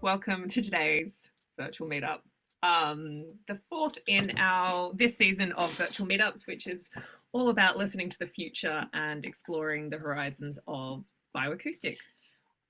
welcome to today's virtual meetup. The fourth in this season of virtual meetups, which is all about listening to the future and exploring the horizons of bioacoustics.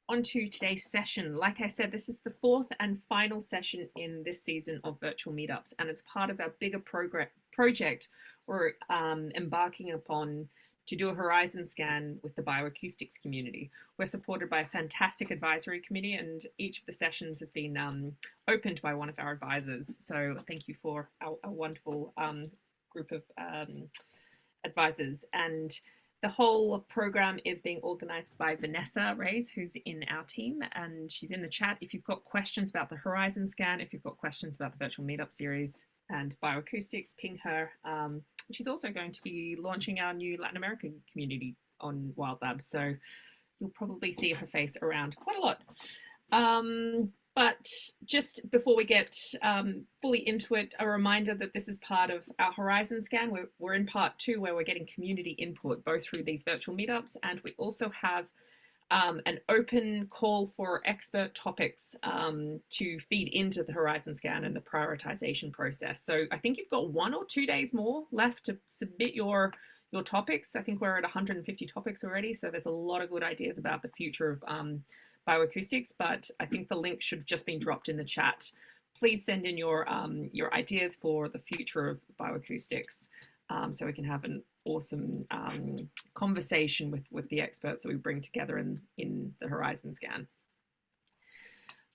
On to today's session. Like I said, this is the fourth and final session in this season of virtual meetups, and it's part of our bigger project we're embarking upon to do a horizon scan with the bioacoustics community. We're supported by a fantastic advisory committee, and each of the sessions has been opened by one of our advisors. So thank you for a wonderful group of advisors. And the whole program is being organized by Vanessa Reyes, who's in our team, and she's in the chat. If you've got questions about the horizon scan, if you've got questions about the virtual meetup series and bioacoustics, ping her. She's also going to be launching our new Latin American community on Wild Labs, so you'll probably see her face around quite a lot. But just before we get fully into it, a reminder that this is part of our Horizon Scan. We're in part 2 where we're getting community input, both through these virtual meetups, and we also have an open call for expert topics to feed into the Horizon Scan and the prioritization process. So I think you've got 1 or 2 days more left to submit your topics. I think we're at 150 topics already, so there's a lot of good ideas about the future of bioacoustics, but I think the link should have just been dropped in the chat. Please send in your ideas for the future of bioacoustics so we can have an awesome conversation with the experts that we bring together in the Horizon Scan.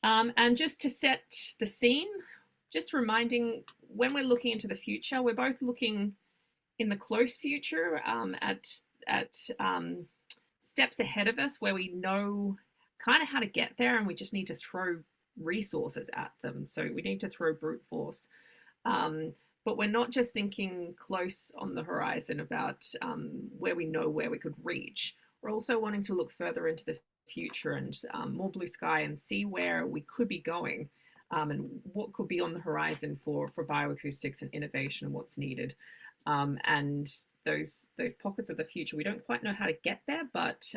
And just to set the scene, just reminding, when we're looking into the future, we're both looking in the close future at steps ahead of us where we know kind of how to get there, and we just need to throw resources at them. So we need to throw brute force. But we're not just thinking close on the horizon about where we know where we could reach. We're also wanting to look further into the future and more blue sky and see where we could be going and what could be on the horizon for bioacoustics and innovation and what's needed. And those pockets of the future, we don't quite know how to get there, but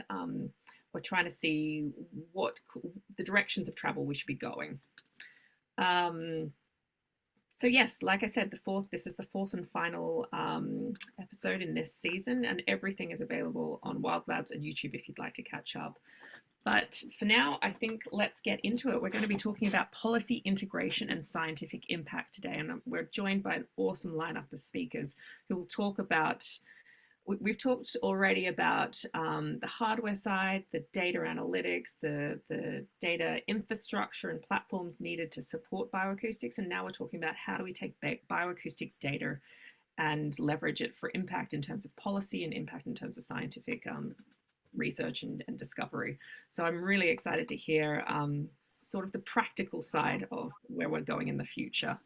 we're trying to see what the directions of travel we should be going. So yes, like I said, this is the fourth and final episode in this season, and everything is available on Wild Labs and YouTube if you'd like to catch up. But for now, I think let's get into it. We're going to be talking about policy integration and scientific impact today, and we're joined by an awesome lineup of speakers who will talk about. We've talked already about the hardware side, the data analytics, the data infrastructure and platforms needed to support bioacoustics. And now we're talking about how do we take bioacoustics data and leverage it for impact in terms of policy and impact in terms of scientific research and discovery. So I'm really excited to hear sort of the practical side of where we're going in the future.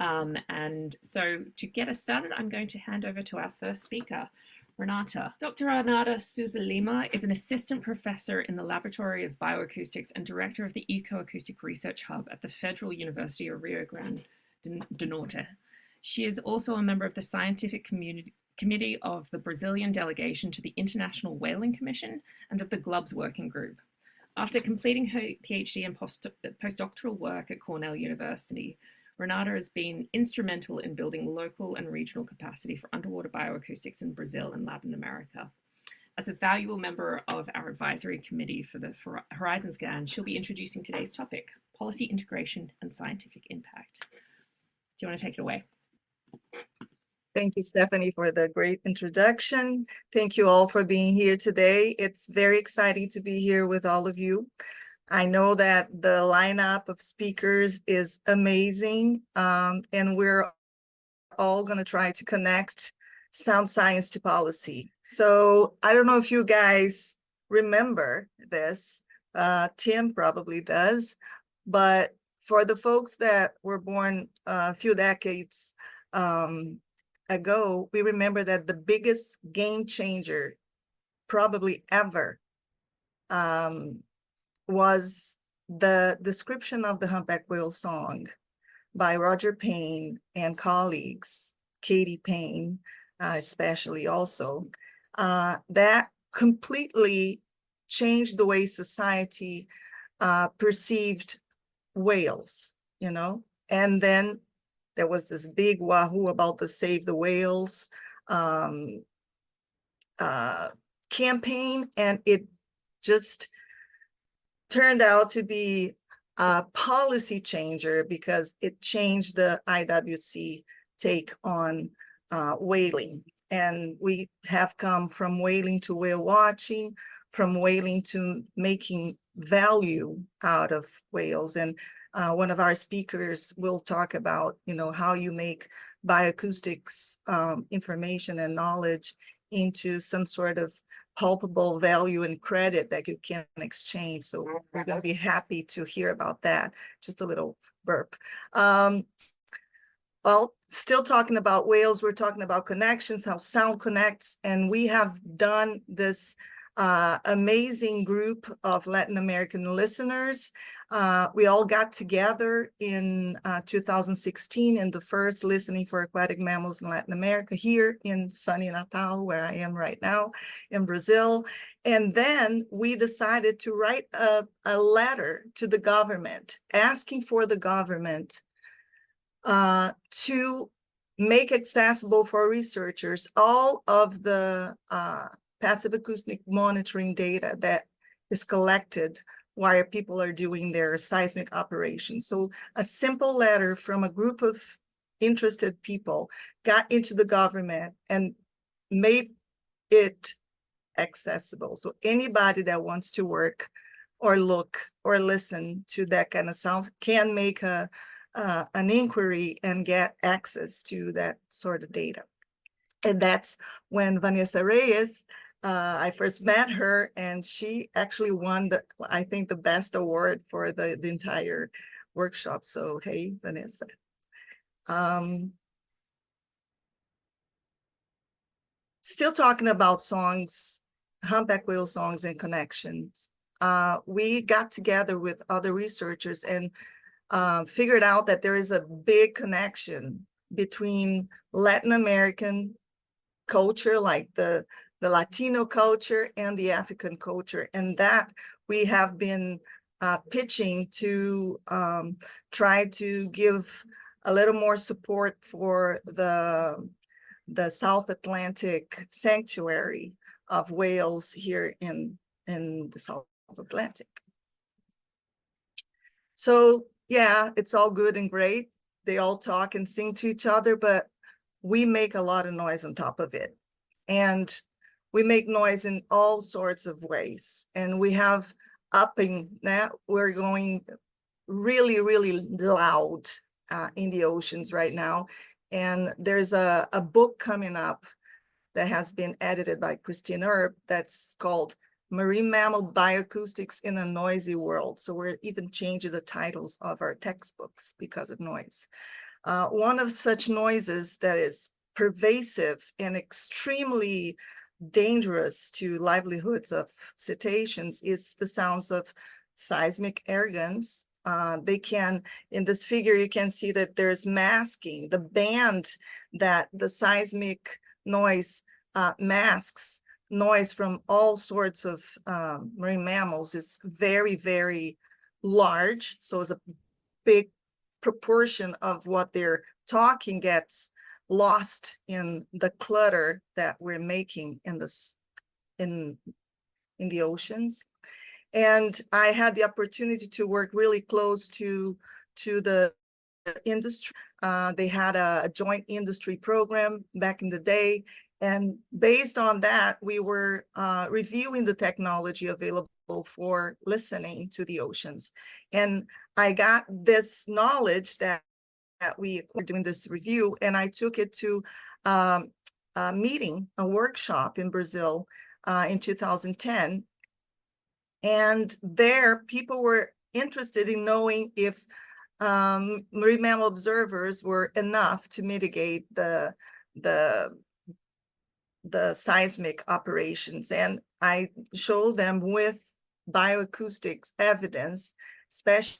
And so to get us started, I'm going to hand over to our first speaker, Renata. Dr. Renata Sousa Lima is an assistant professor in the Laboratory of Bioacoustics and director of the Ecoacoustic Research Hub at the Federal University of Rio Grande do Norte. She is also a member of the Scientific Committee of the Brazilian delegation to the International Whaling Commission and of the GLUBS Working Group. After completing her PhD and postdoctoral work at Cornell University, Renata has been instrumental in building local and regional capacity for underwater bioacoustics in Brazil and Latin America. As a valuable member of our advisory committee for the Horizon Scan, she'll be introducing today's topic, policy integration and scientific impact. Do you want to take it away? Thank you, Stephanie, for the great introduction. Thank you all for being here today. It's very exciting to be here with all of you. I know that the lineup of speakers is amazing, and we're all going to try to connect sound science to policy. So I don't know if you guys remember this. Tim probably does, but for the folks that were born a few decades ago, we remember that the biggest game changer probably ever was the description of the humpback whale song by Roger Payne and colleagues, Katie Payne especially also, that completely changed the way society perceived whales, you know, and then there was this big wahoo about the Save the Whales campaign, and it just turned out to be a policy changer because it changed the IWC take on whaling. And we have come from whaling to whale watching, from whaling to making value out of whales. And one of our speakers will talk about, you know, how you make bioacoustics information and knowledge into some sort of palpable value and credit that you can exchange. So we're going to be happy to hear about that. Just a little burp. Well, still talking about whales, we're talking about connections, how sound connects, and we have done this amazing group of Latin American listeners. We all got together in 2016 in the first Listening for Aquatic Mammals in Latin America here in sunny Natal, where I am right now in Brazil. And then we decided to write a letter to the government, asking for the government to make accessible for researchers all of the passive acoustic monitoring data that is collected while people are doing their seismic operations. So a simple letter from a group of interested people got into the government and made it accessible. So anybody that wants to work or look or listen to that kind of sound can make an inquiry and get access to that sort of data. And that's when Vanessa Reyes, I first met her, and she actually won I think the best award for the entire workshop. So, hey, Vanessa. Still talking about songs, humpback whale songs and connections. We got together with other researchers and figured out that there is a big connection between Latin American culture, like the Latino culture and the African culture, and that we have been pitching to try to give a little more support for the South Atlantic sanctuary of whales here in the South Atlantic. So yeah, it's all good and great. They all talk and sing to each other, but we make a lot of noise on top of it. And we make noise in all sorts of ways. And we have upping that. We're going really, really loud in the oceans right now. And there's a book coming up that has been edited by Christine Erb that's called Marine Mammal Bioacoustics in a Noisy World. So we're even changing the titles of our textbooks because of noise. One of such noises that is pervasive and extremely dangerous to livelihoods of cetaceans is the sounds of seismic air guns. They can, in this figure, you can see that there's masking. The band that the seismic noise masks noise from all sorts of marine mammals is very, very large. So it's a big proportion of what they're talking gets lost in the clutter that we're making in this in the oceans. And I had the opportunity to work really close to the industry. They had a joint industry program back in the day. And based on that, we were reviewing the technology available for listening to the oceans. And I got this knowledge that we acquired doing this review, and I took it to a meeting, a workshop in Brazil in 2010. And there, people were interested in knowing if marine mammal observers were enough to mitigate the seismic operations. And I showed them with bioacoustics evidence, especially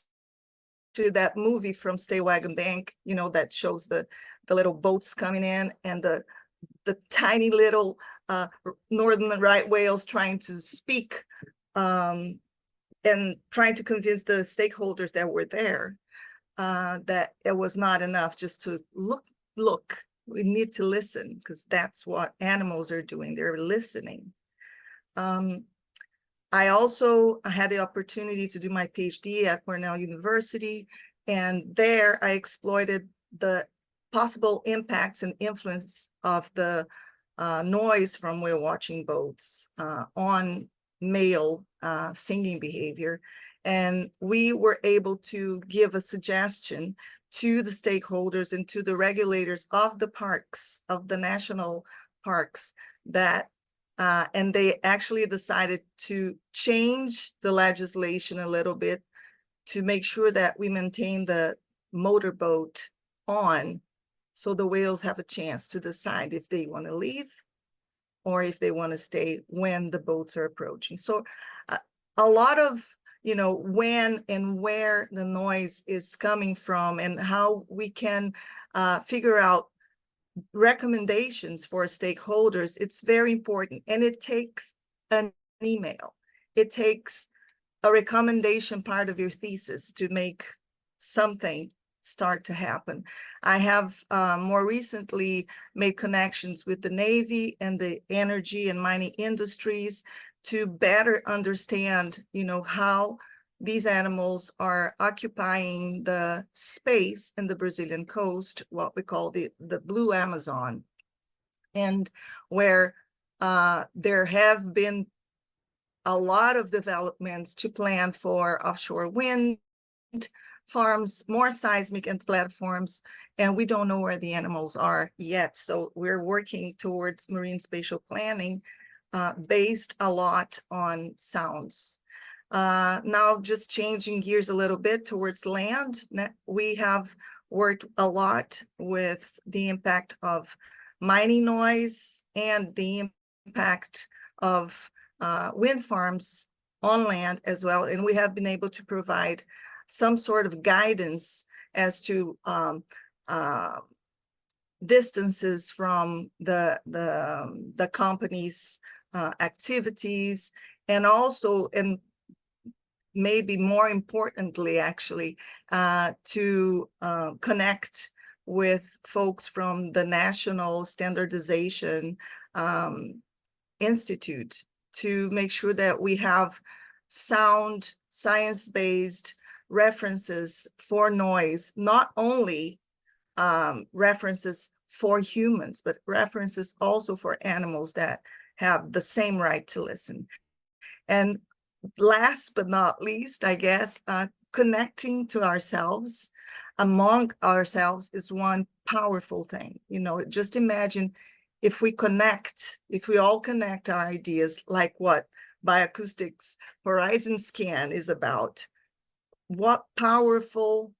that movie from Stay Wagon Bank, you know, that shows the little boats coming in and the tiny little northern right whales trying to speak and trying to convince the stakeholders that were there that it was not enough just to look. We need to listen, because that's what animals are doing. They're listening. I also had the opportunity to do my PhD at Cornell University, and there I exploited the possible impacts and influence of the noise from whale watching boats on male singing behavior. And we were able to give a suggestion to the stakeholders and to the regulators of the parks, of the national parks, that and they actually decided to change the legislation a little bit to make sure that we maintain the motorboat on, so the whales have a chance to decide if they want to leave or if they want to stay when the boats are approaching. So a lot of, when and where the noise is coming from and how we can figure out recommendations for stakeholders, it's very important. And it takes an email. It takes a recommendation part of your thesis to make something start to happen. I have more recently made connections with the Navy and the energy and mining industries to better understand, how these animals are occupying the space in the Brazilian coast, what we call the Blue Amazon, and where there have been a lot of developments to plan for offshore wind farms, more seismic and platforms, and we don't know where the animals are yet. So we're working towards marine spatial planning based a lot on sounds. Now, just changing gears a little bit towards land, we have worked a lot with the impact of mining noise and the impact of wind farms on land as well. And we have been able to provide some sort of guidance as to distances from the company's activities, and also, and maybe more importantly, actually, to connect with folks from the National Standardization Institute to make sure that we have sound, science-based references for noise, not only references for humans, but references also for animals that have the same right to listen. And last but not least, I guess, connecting to ourselves, among ourselves, is one powerful thing. Just imagine if we all connect our ideas, like what Bioacoustics Horizon Scan is about, what powerful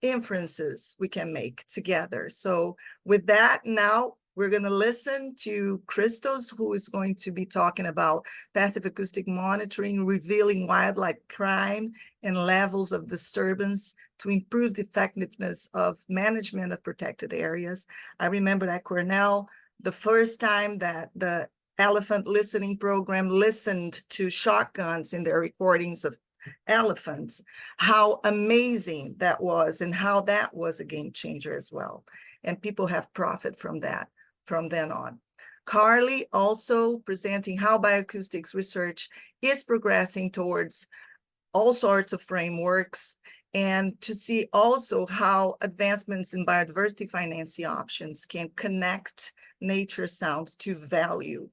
inferences we can make together. So with that, now we're going to listen to Christos, who is going to be talking about passive acoustic monitoring, revealing wildlife crime and levels of disturbance to improve the effectiveness of management of protected areas. I remember at Cornell, the first time that the elephant listening program listened to shotguns in their recordings of elephants, how amazing that was, and how that was a game changer as well. And people have profited from that from then on. Carly also presenting how bioacoustics research is progressing towards all sorts of frameworks, and to see also how advancements in biodiversity financing options can connect nature sounds to value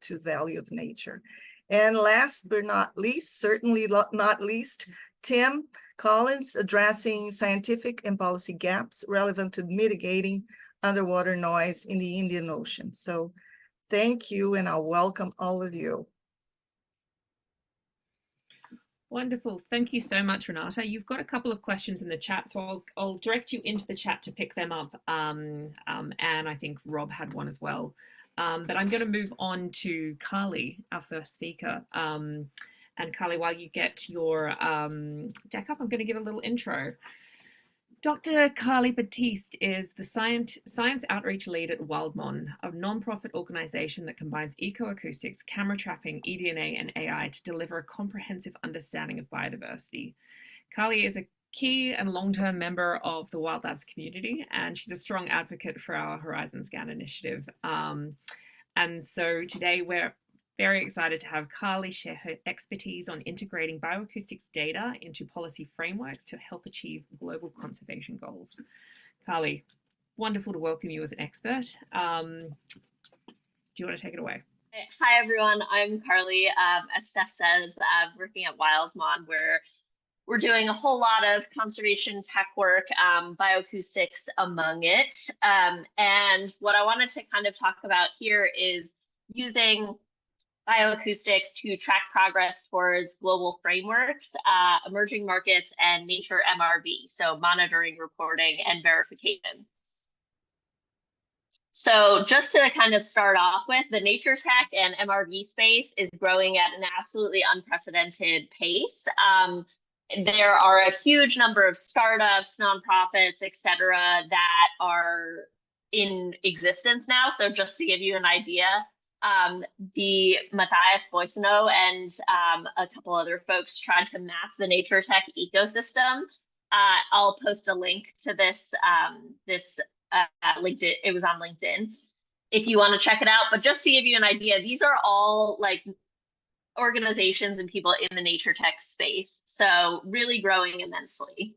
of nature. And last but not least, certainly not least, Tim Collins addressing scientific and policy gaps relevant to mitigating underwater noise in the Indian Ocean. So thank you, and I'll welcome all of you. Wonderful. Thank you so much, Renata. You've got a couple of questions in the chat, so I'll direct you into the chat to pick them up. And I think Rob had one as well. But I'm going to move on to Carly, our first speaker. And Carly, while you get your deck up, I'm going to give a little intro. Dr. Carly Batist is the science outreach lead at WildMon, a non-profit organization that combines ecoacoustics, camera trapping, eDNA, and AI to deliver a comprehensive understanding of biodiversity. Carly is a key and long-term member of the Wild Labs community, and she's a strong advocate for our Horizon Scan initiative. And so today we're very excited to have Carly share her expertise on integrating bioacoustics data into policy frameworks to help achieve global conservation goals. Carly, wonderful to welcome you as an expert. Do you want to take it away? Hi, everyone. I'm Carly. As Steph says, working at WildMon, where we're doing a whole lot of conservation tech work, bioacoustics among it. And what I wanted to kind of talk about here is using bioacoustics to track progress towards global frameworks, emerging markets, and nature MRV, so monitoring, reporting, and verification. So just to kind of start off with, the nature tech and MRV space is growing at an absolutely unprecedented pace. There are a huge number of startups, nonprofits, et cetera, that are in existence now. So just to give you an idea, the Matthias Boissonneau and a couple other folks tried to map the nature tech ecosystem. I'll post a link to this LinkedIn. It was on LinkedIn if you want to check it out. But just to give you an idea, these are all like organizations and people in the nature tech space. So really growing immensely.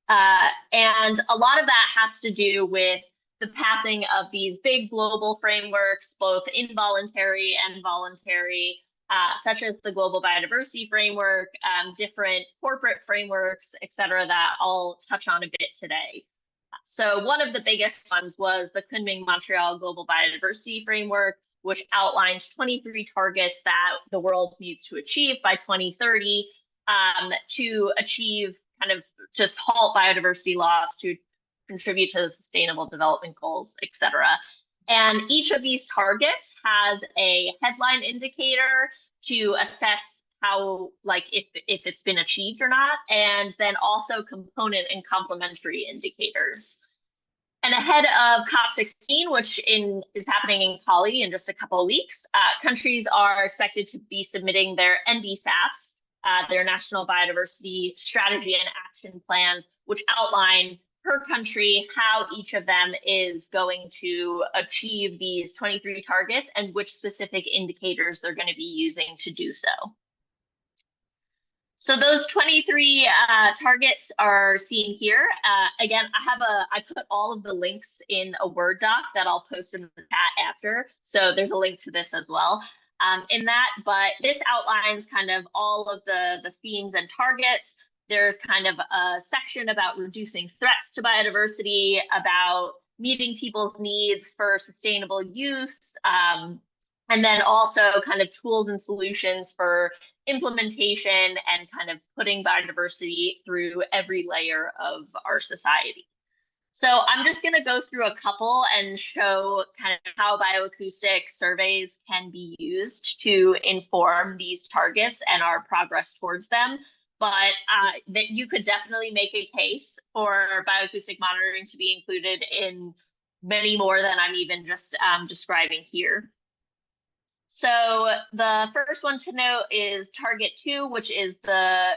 And a lot of that has to do with the passing of these big global frameworks, both involuntary and voluntary, such as the Global Biodiversity Framework, different corporate frameworks, et cetera, that I'll touch on a bit today. So one of the biggest ones was the Kunming-Montreal Global Biodiversity Framework, which outlines 23 targets that the world needs to achieve by 2030 to achieve just halt biodiversity loss, to contribute to the Sustainable Development Goals, et cetera. And each of these targets has a headline indicator to assess how, like, if it's been achieved or not, and then also component and complementary indicators. And ahead of COP16, which is happening in Cali in just a couple of weeks, countries are expected to be submitting their NBSAPs, their National Biodiversity Strategy and Action Plans, which outline per country how each of them is going to achieve these 23 targets and which specific indicators they're going to be using to do so. So those 23 targets are seen here. Again, I put all of the links in a Word doc that I'll post in the chat after. So there's a link to this as well in that, but this outlines kind of all of the themes and targets. There's kind of a section about reducing threats to biodiversity, about meeting people's needs for sustainable use, and then also kind of tools and solutions for implementation and kind of putting biodiversity through every layer of our society. So I'm just going to go through a couple and show kind of how bioacoustic surveys can be used to inform these targets and our progress towards them. But that you could definitely make a case for bioacoustic monitoring to be included in many more than I'm even just describing here. So the first one to note is target 2, which is the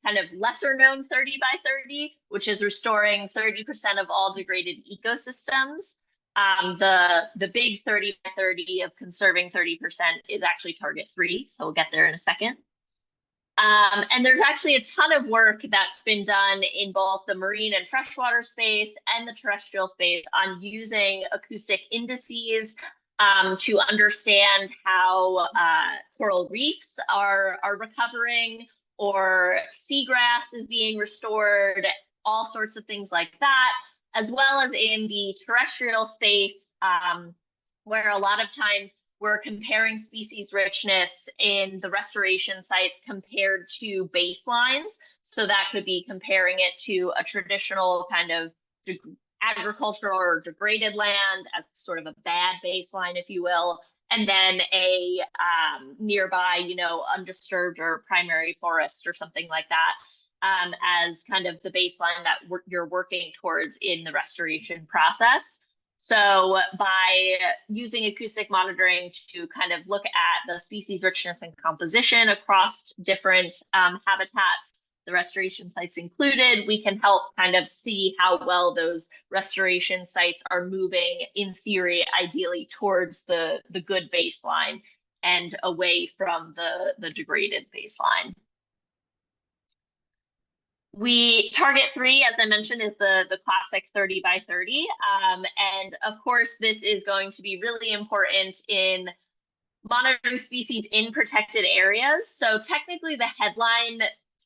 kind of lesser known 30 by 30, which is restoring 30% of all degraded ecosystems. The big 30 by 30 of conserving 30% is actually target 3. So we'll get there in a second. And there's actually a ton of work that's been done in both the marine and freshwater space and the terrestrial space on using acoustic indices to understand how coral reefs are recovering, or seagrass is being restored, all sorts of things like that, as well as in the terrestrial space, where a lot of times we're comparing species richness in the restoration sites compared to baselines. So that could be comparing it to a traditional kind of agricultural or degraded land as sort of a bad baseline, if you will, and then a nearby, undisturbed or primary forest or something like that. as kind of the baseline that you're working towards in the restoration process. So by using acoustic monitoring to kind of look at the species richness and composition across different habitats, the restoration sites included, we can help kind of see how well those restoration sites are moving, in theory, ideally towards the good baseline and away from the degraded baseline. Target 3, as I mentioned, is the classic 30 by 30. And of course, this is going to be really important in monitoring species in protected areas. So technically the headline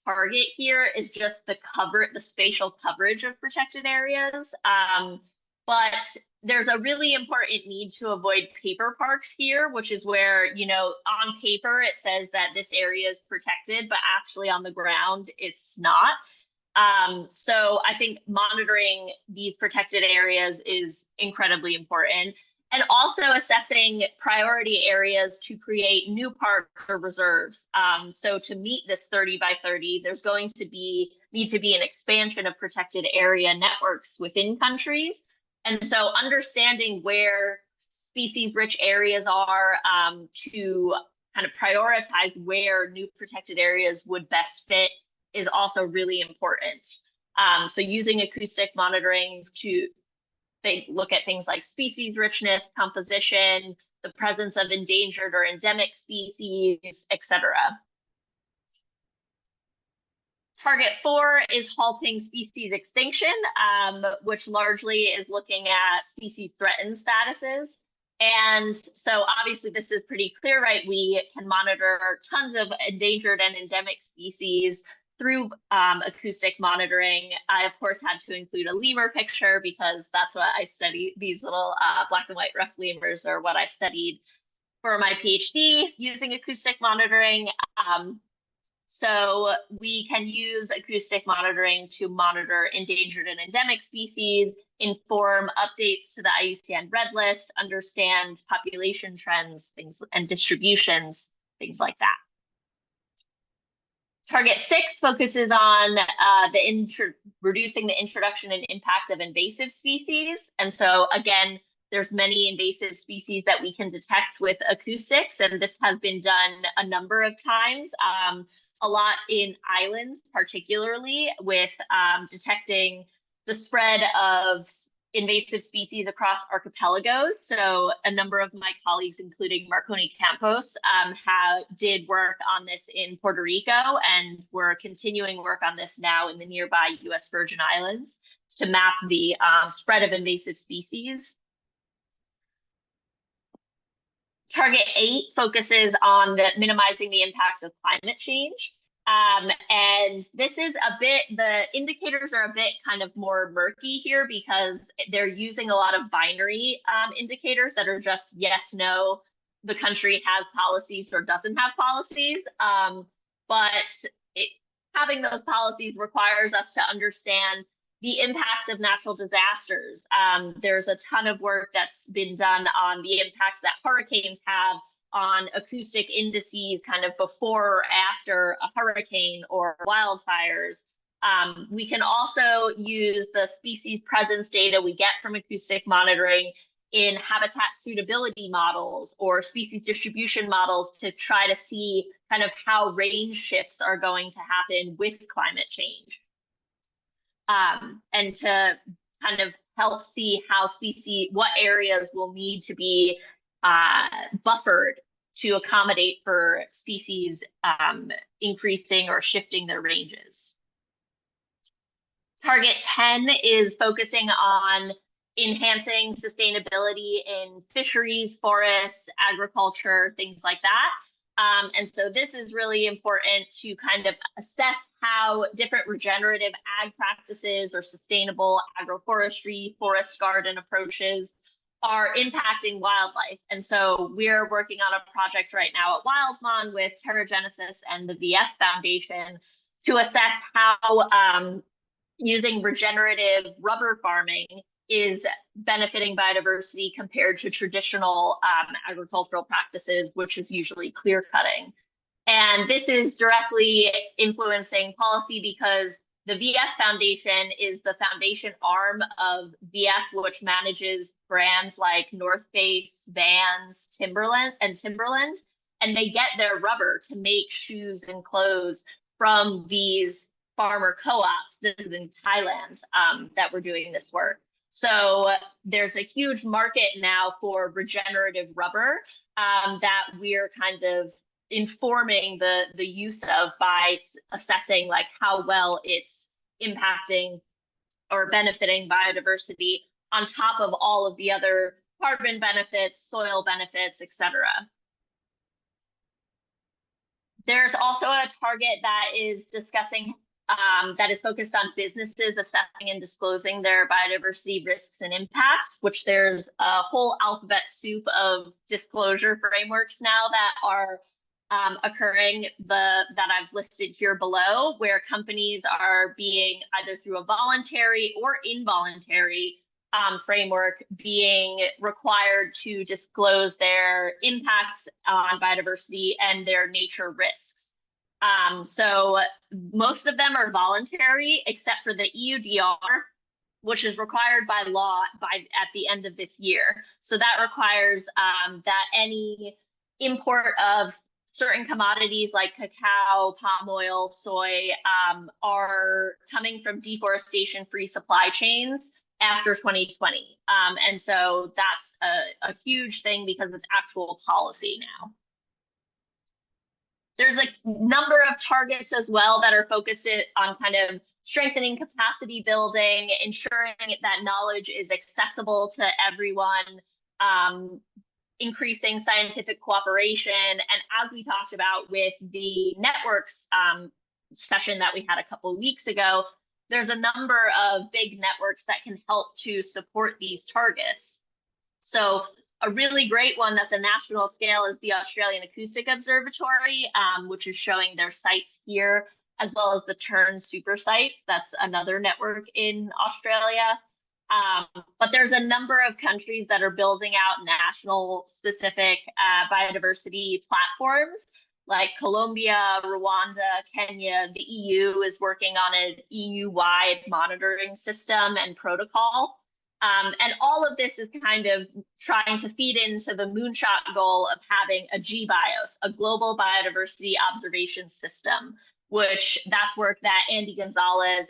target here is just the spatial coverage of protected areas. But there's a really important need to avoid paper parks here, which is where, you know, on paper it says that this area is protected, but actually on the ground it's not. So I think monitoring these protected areas is incredibly important, and also assessing priority areas to create new parks or reserves. So to meet this 30 by 30, there's going to need to be an expansion of protected area networks within countries. And so understanding where species-rich areas are to kind of prioritize where new protected areas would best fit is also really important. So using acoustic monitoring to look at things like species richness, composition, the presence of endangered or endemic species, etc. Target 4 is halting species extinction, which largely is looking at species threatened statuses. And so obviously this is pretty clear, right? We can monitor tons of endangered and endemic species through acoustic monitoring. I, of course, had to include a lemur picture because that's what I studied. These little black and white rough lemurs are what I studied for my PhD using acoustic monitoring. So we can use acoustic monitoring to monitor endangered and endemic species, inform updates to the IUCN Red List, understand population trends, things and distributions, things like that. Target 6 focuses on reducing the introduction and impact of invasive species. And so again, there's many invasive species that we can detect with acoustics, and this has been done a number of times, a lot in islands, particularly with detecting the spread of invasive species across archipelagos. So a number of my colleagues, including Marconi Campos, did work on this in Puerto Rico, and we're continuing work on this now in the nearby US Virgin Islands to map the spread of invasive species. Target 8 focuses on minimizing the impacts of climate change. And this is the indicators are a bit kind of more murky here because they're using a lot of binary indicators that are just yes, no, the country has policies or doesn't have policies. But having those policies requires us to understand the impacts of natural disasters. There's a ton of work that's been done on the impacts that hurricanes have on acoustic indices kind of before or after a hurricane or wildfires. We can also use the species presence data we get from acoustic monitoring in habitat suitability models or species distribution models to try to see kind of how range shifts are going to happen with climate change. And to kind of help see how what areas will need to be buffered to accommodate for species increasing or shifting their ranges. Target 10 is focusing on enhancing sustainability in fisheries, forests, agriculture, things like that. And so this is really important to kind of assess how different regenerative ag practices or sustainable agroforestry, forest garden approaches are impacting wildlife. And so we're working on a project right now at WildMon with Terragenesis and the VF Foundation to assess how using regenerative rubber farming is benefiting biodiversity compared to traditional agricultural practices, which is usually clear cutting. And this is directly influencing policy because the VF Foundation is the foundation arm of VF, which manages brands like North Face, Vans, Timberland, and they get their rubber to make shoes and clothes from these farmer co-ops. This is in Thailand that we're doing this work. So there's a huge market now for regenerative rubber that we're kind of informing the use of by assessing like how well it's impacting or benefiting biodiversity on top of all of the other carbon benefits, soil benefits, etc. There's also a target that is discussing that is focused on businesses assessing and disclosing their biodiversity risks and impacts, which there's a whole alphabet soup of disclosure frameworks now that are occurring that I've listed here below, where companies are being either through a voluntary or involuntary framework being required to disclose their impacts on biodiversity and their nature risks. So most of them are voluntary, except for the EUDR, which is required by law at the end of this year. So that requires that any import of certain commodities like cacao, palm oil, soy are coming from deforestation-free supply chains after 2020. And so that's a huge thing because it's actual policy now. There's a number of targets as well that are focused on kind of strengthening capacity building, ensuring that knowledge is accessible to everyone, increasing scientific cooperation. And as we talked about with the networks session that we had a couple of weeks ago, there's a number of big networks that can help to support these targets. So a really great one that's a national scale is the Australian Acoustic Observatory, which is showing their sites here, as well as the Tern Super Sites. That's another network in Australia. But there's a number of countries that are building out national specific biodiversity platforms, like Colombia, Rwanda, Kenya. The EU is working on an EU-wide monitoring system and protocol. And all of this is kind of trying to feed into the moonshot goal of having a GBIOS, a global biodiversity observation system, which that's work that Andy Gonzalez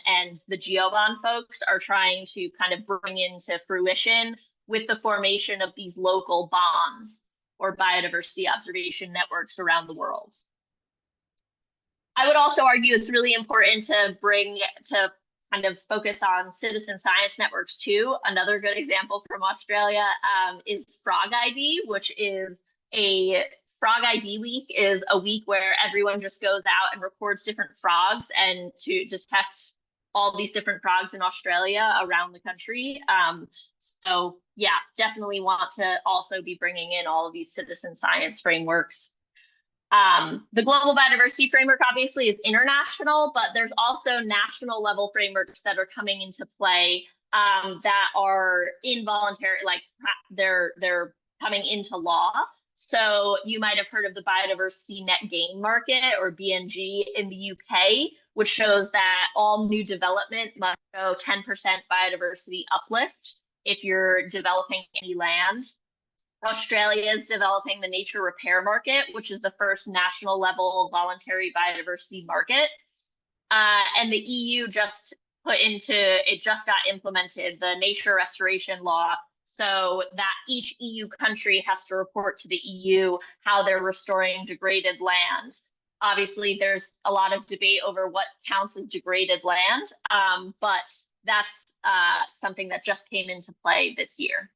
and the GeoBond folks are trying to kind of bring into fruition with the formation of these local bonds or biodiversity observation networks around the world. I would also argue it's really important to kind of focus on citizen science networks too. Another good example from Australia is Frog ID, which is Frog ID Week is a week where everyone just goes out and records different frogs and to detect all these different frogs in Australia around the country. So yeah, definitely want to also be bringing in all of these citizen science frameworks. The Global Biodiversity Framework obviously is international, but there's also national level frameworks that are coming into play that are involuntary, like they're coming into law. So you might have heard of the Biodiversity Net Gain Market, or BNG, in the UK, which shows that all new development must show 10% biodiversity uplift if you're developing any land. Australia is developing the Nature Repair Market, which is the first national level voluntary biodiversity market. And the EU just got implemented the Nature Restoration Law, so that each EU country has to report to the EU how they're restoring degraded land. Obviously, there's a lot of debate over what counts as degraded land, but that's something that just came into play this year.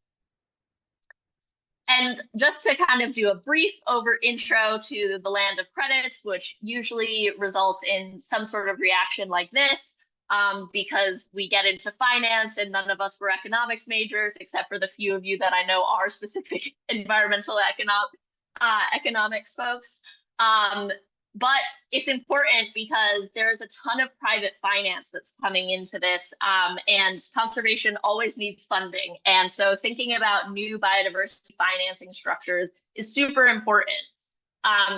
And just to kind of do a brief intro to the land of credits, which usually results in some sort of reaction like this, because we get into finance and none of us were economics majors, except for the few of you that I know are specific environmental economics folks. But it's important because there's a ton of private finance that's coming into this, and conservation always needs funding. And so thinking about new biodiversity financing structures is super important.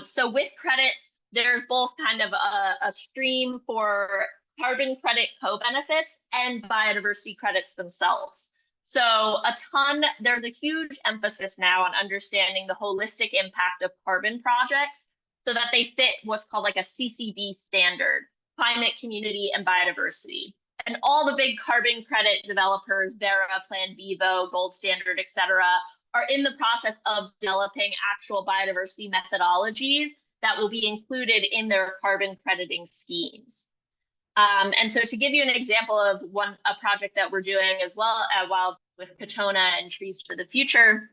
So with credits, there's both kind of a stream for carbon credit co-benefits and biodiversity credits themselves. So there's a huge emphasis now on understanding the holistic impact of carbon projects so that they fit what's called like a CCB standard, climate, community, and biodiversity. And all the big carbon credit developers, Verra, Plan Vivo, Gold Standard, et cetera, are in the process of developing actual biodiversity methodologies that will be included in their carbon crediting schemes. And so to give you an example of a project that we're doing as well at Wild with Katona and Trees for the Future,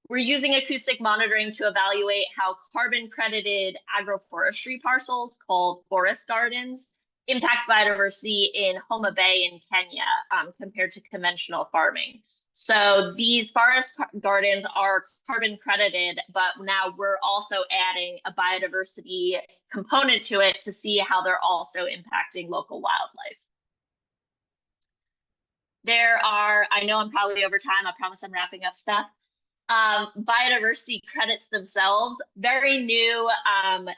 we're using acoustic monitoring to evaluate how carbon credited agroforestry parcels called forest gardens impact biodiversity in Homa Bay in Kenya compared to conventional farming. So these forest gardens are carbon credited, but now we're also adding a biodiversity component to it to see how they're also impacting local wildlife. I know I'm probably over time, I promise I'm wrapping up stuff. Biodiversity credits themselves, very new.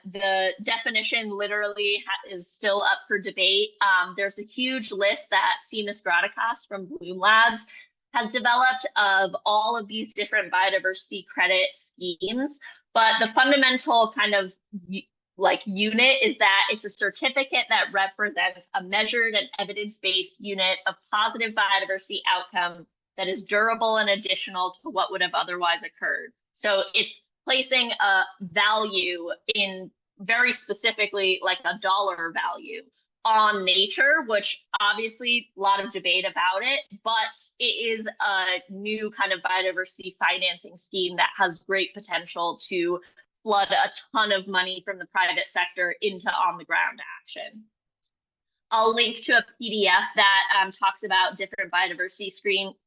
The definition literally is still up for debate. There's a huge list that Seamus Gradacast from WildLabs has developed of all of these different biodiversity credit schemes. But the fundamental kind of unit is that it's a certificate that represents a measured and evidence-based unit of positive biodiversity outcome that is durable and additional to what would have otherwise occurred. So it's placing a value in very specifically like a dollar value on nature, which obviously a lot of debate about it, but it is a new kind of biodiversity financing scheme that has great potential to flood a ton of money from the private sector into on-the-ground action. I'll link to a PDF that talks about different biodiversity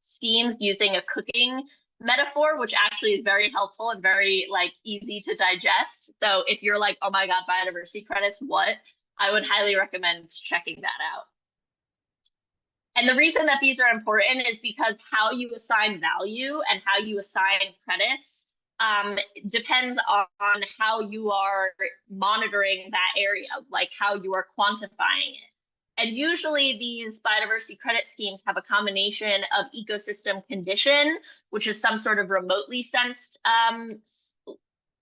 schemes using a cooking metaphor, which actually is very helpful and very easy to digest. So if you're like, oh my God, biodiversity credits, what? I would highly recommend checking that out. And the reason that these are important is because how you assign value and how you assign credits depends on how you are monitoring that area, like how you are quantifying it. And usually these biodiversity credit schemes have a combination of ecosystem condition, which is some sort of remotely sensed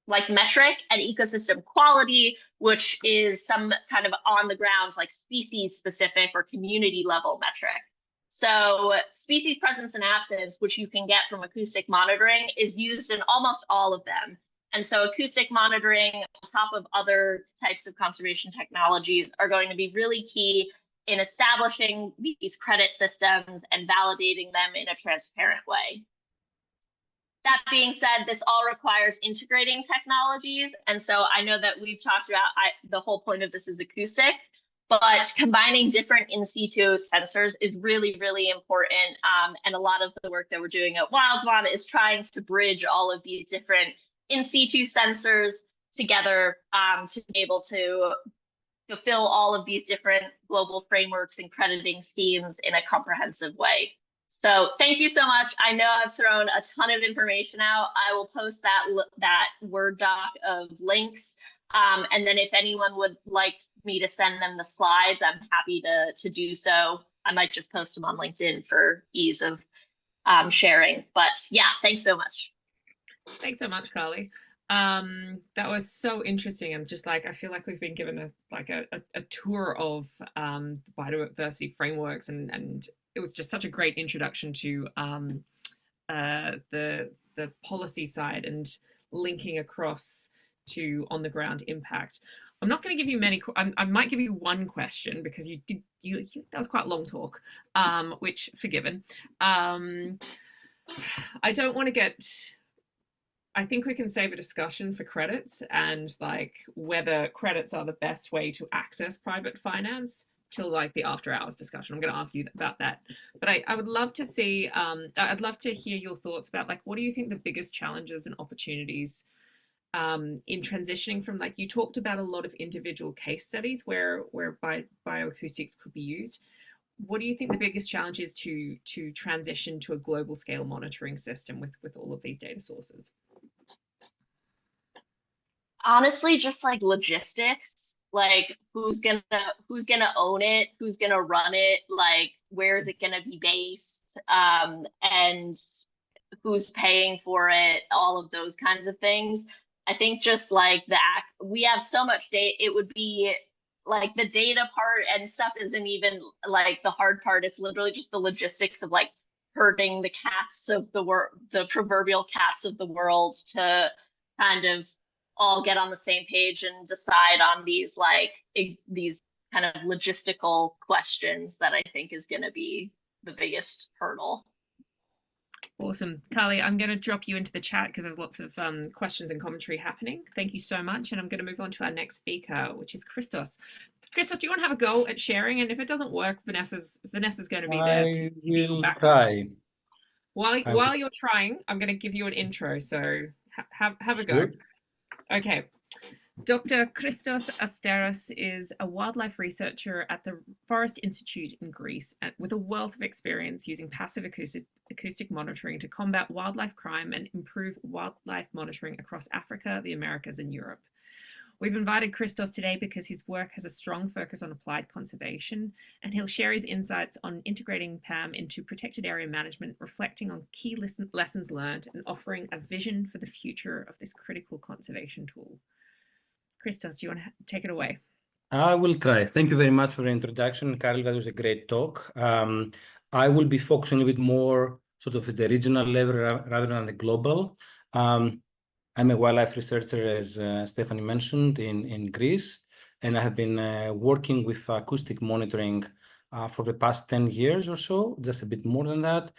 metric, and ecosystem quality, which is some kind of on the ground, like species specific or community level metric. So species presence and absence, which you can get from acoustic monitoring, is used in almost all of them. And so acoustic monitoring on top of other types of conservation technologies are going to be really key in establishing these credit systems and validating them in a transparent way. That being said, this all requires integrating technologies. And so I know that we've talked about the whole point of this is acoustics, but combining different in situ sensors is really, really important. And a lot of the work that we're doing at WildMon is trying to bridge all of these different in situ sensors together to be able to fulfill all of these different global frameworks and crediting schemes in a comprehensive way. So thank you so much. I know I've thrown a ton of information out. I will post that Word doc of links. And then if anyone would like me to send them the slides, I'm happy to do so. I might just post them on LinkedIn for ease of sharing. But yeah, thanks so much. Thanks so much, Carly. That was so interesting, and just I feel like we've been given a tour of biodiversity frameworks, and it was just such a great introduction to the policy side and linking across to on the ground impact. I'm not going to give you many. I might give you one question because you that was quite a long talk, which forgiven. I don't want to get. I think we can save a discussion for credits and whether credits are the best way to access private finance till the after hours discussion. I'm going to ask you about that. But I would love to see, I'd love to hear your thoughts about what do you think the biggest challenges and opportunities in transitioning from, you talked about a lot of individual case studies where bioacoustics could be used. What do you think the biggest challenge is to transition to a global scale monitoring system with all of these data sources? Honestly, just like logistics, like who's gonna own it, who's gonna run it, like where is it gonna be based, and who's paying for it, all of those kinds of things. I think just like we have so much data, it would be like the data part and stuff isn't even like the hard part. It's literally just the logistics of like herding the cats of the proverbial cats of the world to kind of all get on the same page and decide on these these kind of logistical questions that I think is going to be the biggest hurdle. Awesome. Carly, I'm going to drop you into the chat because there's lots of questions and commentary happening. Thank you so much. And I'm going to move on to our next speaker, which is Christos. Christos, do you want to have a go at sharing? And if it doesn't work, Vanessa's going to be there. I will try. While you're trying, I'm going to give you an intro. So have a Sure. go. Okay. Dr. Christos Astaras is a wildlife researcher at the Forest Institute in Greece with a wealth of experience using passive acoustic monitoring to combat wildlife crime and improve wildlife monitoring across Africa, the Americas, and Europe. We've invited Christos today because his work has a strong focus on applied conservation, and he'll share his insights on integrating PAM into protected area management, reflecting on key lessons learned, and offering a vision for the future of this critical conservation tool. Christos, do you want to take it away? I will try. Thank you very much for the introduction, Carl. That was a great talk. I will be focusing a bit more sort of at the regional level rather than the global. I'm a wildlife researcher, as Stephanie mentioned, in Greece, and I have been working with acoustic monitoring for the past 10 years or so, just a bit more than that.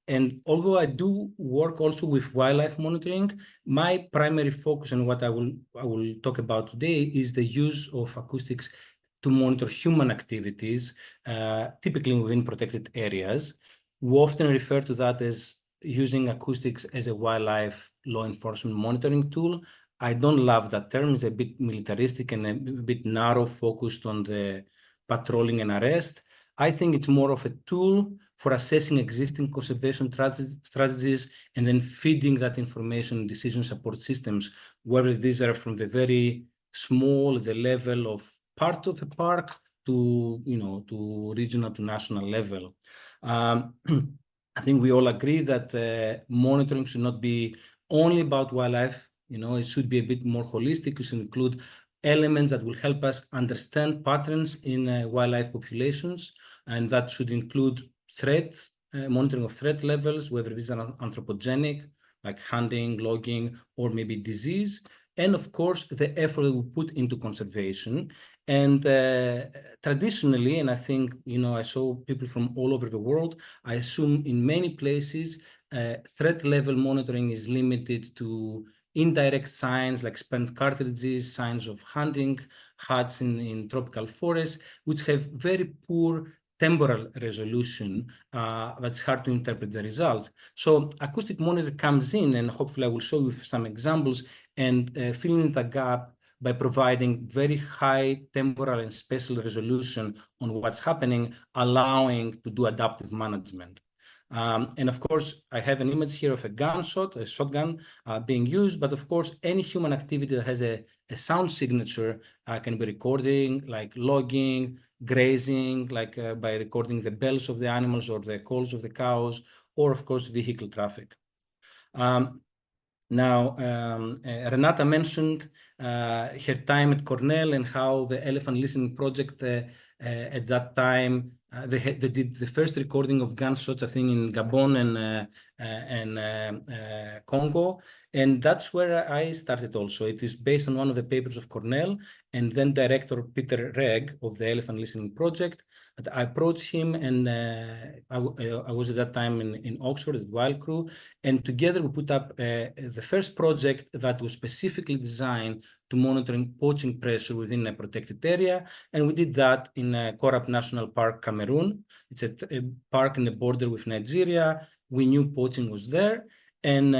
And although I do work also with wildlife monitoring, my primary focus and what I will talk about today is the use of acoustics to monitor human activities, typically within protected areas. We often refer to that as using acoustics as a wildlife law enforcement monitoring tool. I don't love that term. It's a bit militaristic and a bit narrow, focused on the patrolling and arrest. I think it's more of a tool for assessing existing conservation strategies and then feeding that information in decision support systems, whether these are from the very small, the level of part of a park to, to regional to national level. I think we all agree that monitoring should not be only about wildlife. It should be a bit more holistic. It should include elements that will help us understand patterns in wildlife populations, and that should include monitoring of threat levels, whether these are anthropogenic, like hunting, logging, or maybe disease, and of course, the effort we put into conservation. And traditionally, and I think, I saw people from all over the world, I assume in many places, threat level monitoring is limited to indirect signs like spent cartridges, signs of hunting, huts in tropical forests, which have very poor temporal resolution, that's hard to interpret the results. So acoustic monitor comes in, and hopefully I will show you some examples and fill in the gap by providing very high temporal and spatial resolution on what's happening, allowing to do adaptive management. And of course, I have an image here of a shotgun being used, but of course, any human activity that has a sound signature can be recording, like logging, grazing, like by recording the bells of the animals or the calls of the cows, or of course, vehicle traffic. Now, Renata mentioned her time at Cornell and how the Elephant Listening Project at that time, they did the first recording of gunshots, I think, in Gabon and Congo. And that's where I started also. It is based on one of the papers of Cornell, and then Director Peter Reg of the Elephant Listening Project. I approached him, and I was at that time in Oxford at Wild Crew, and together we put up the first project that was specifically designed to monitoring poaching pressure within a protected area, and we did that in Korap National Park, Cameroon. It's a park in the border with Nigeria. We knew poaching was there, and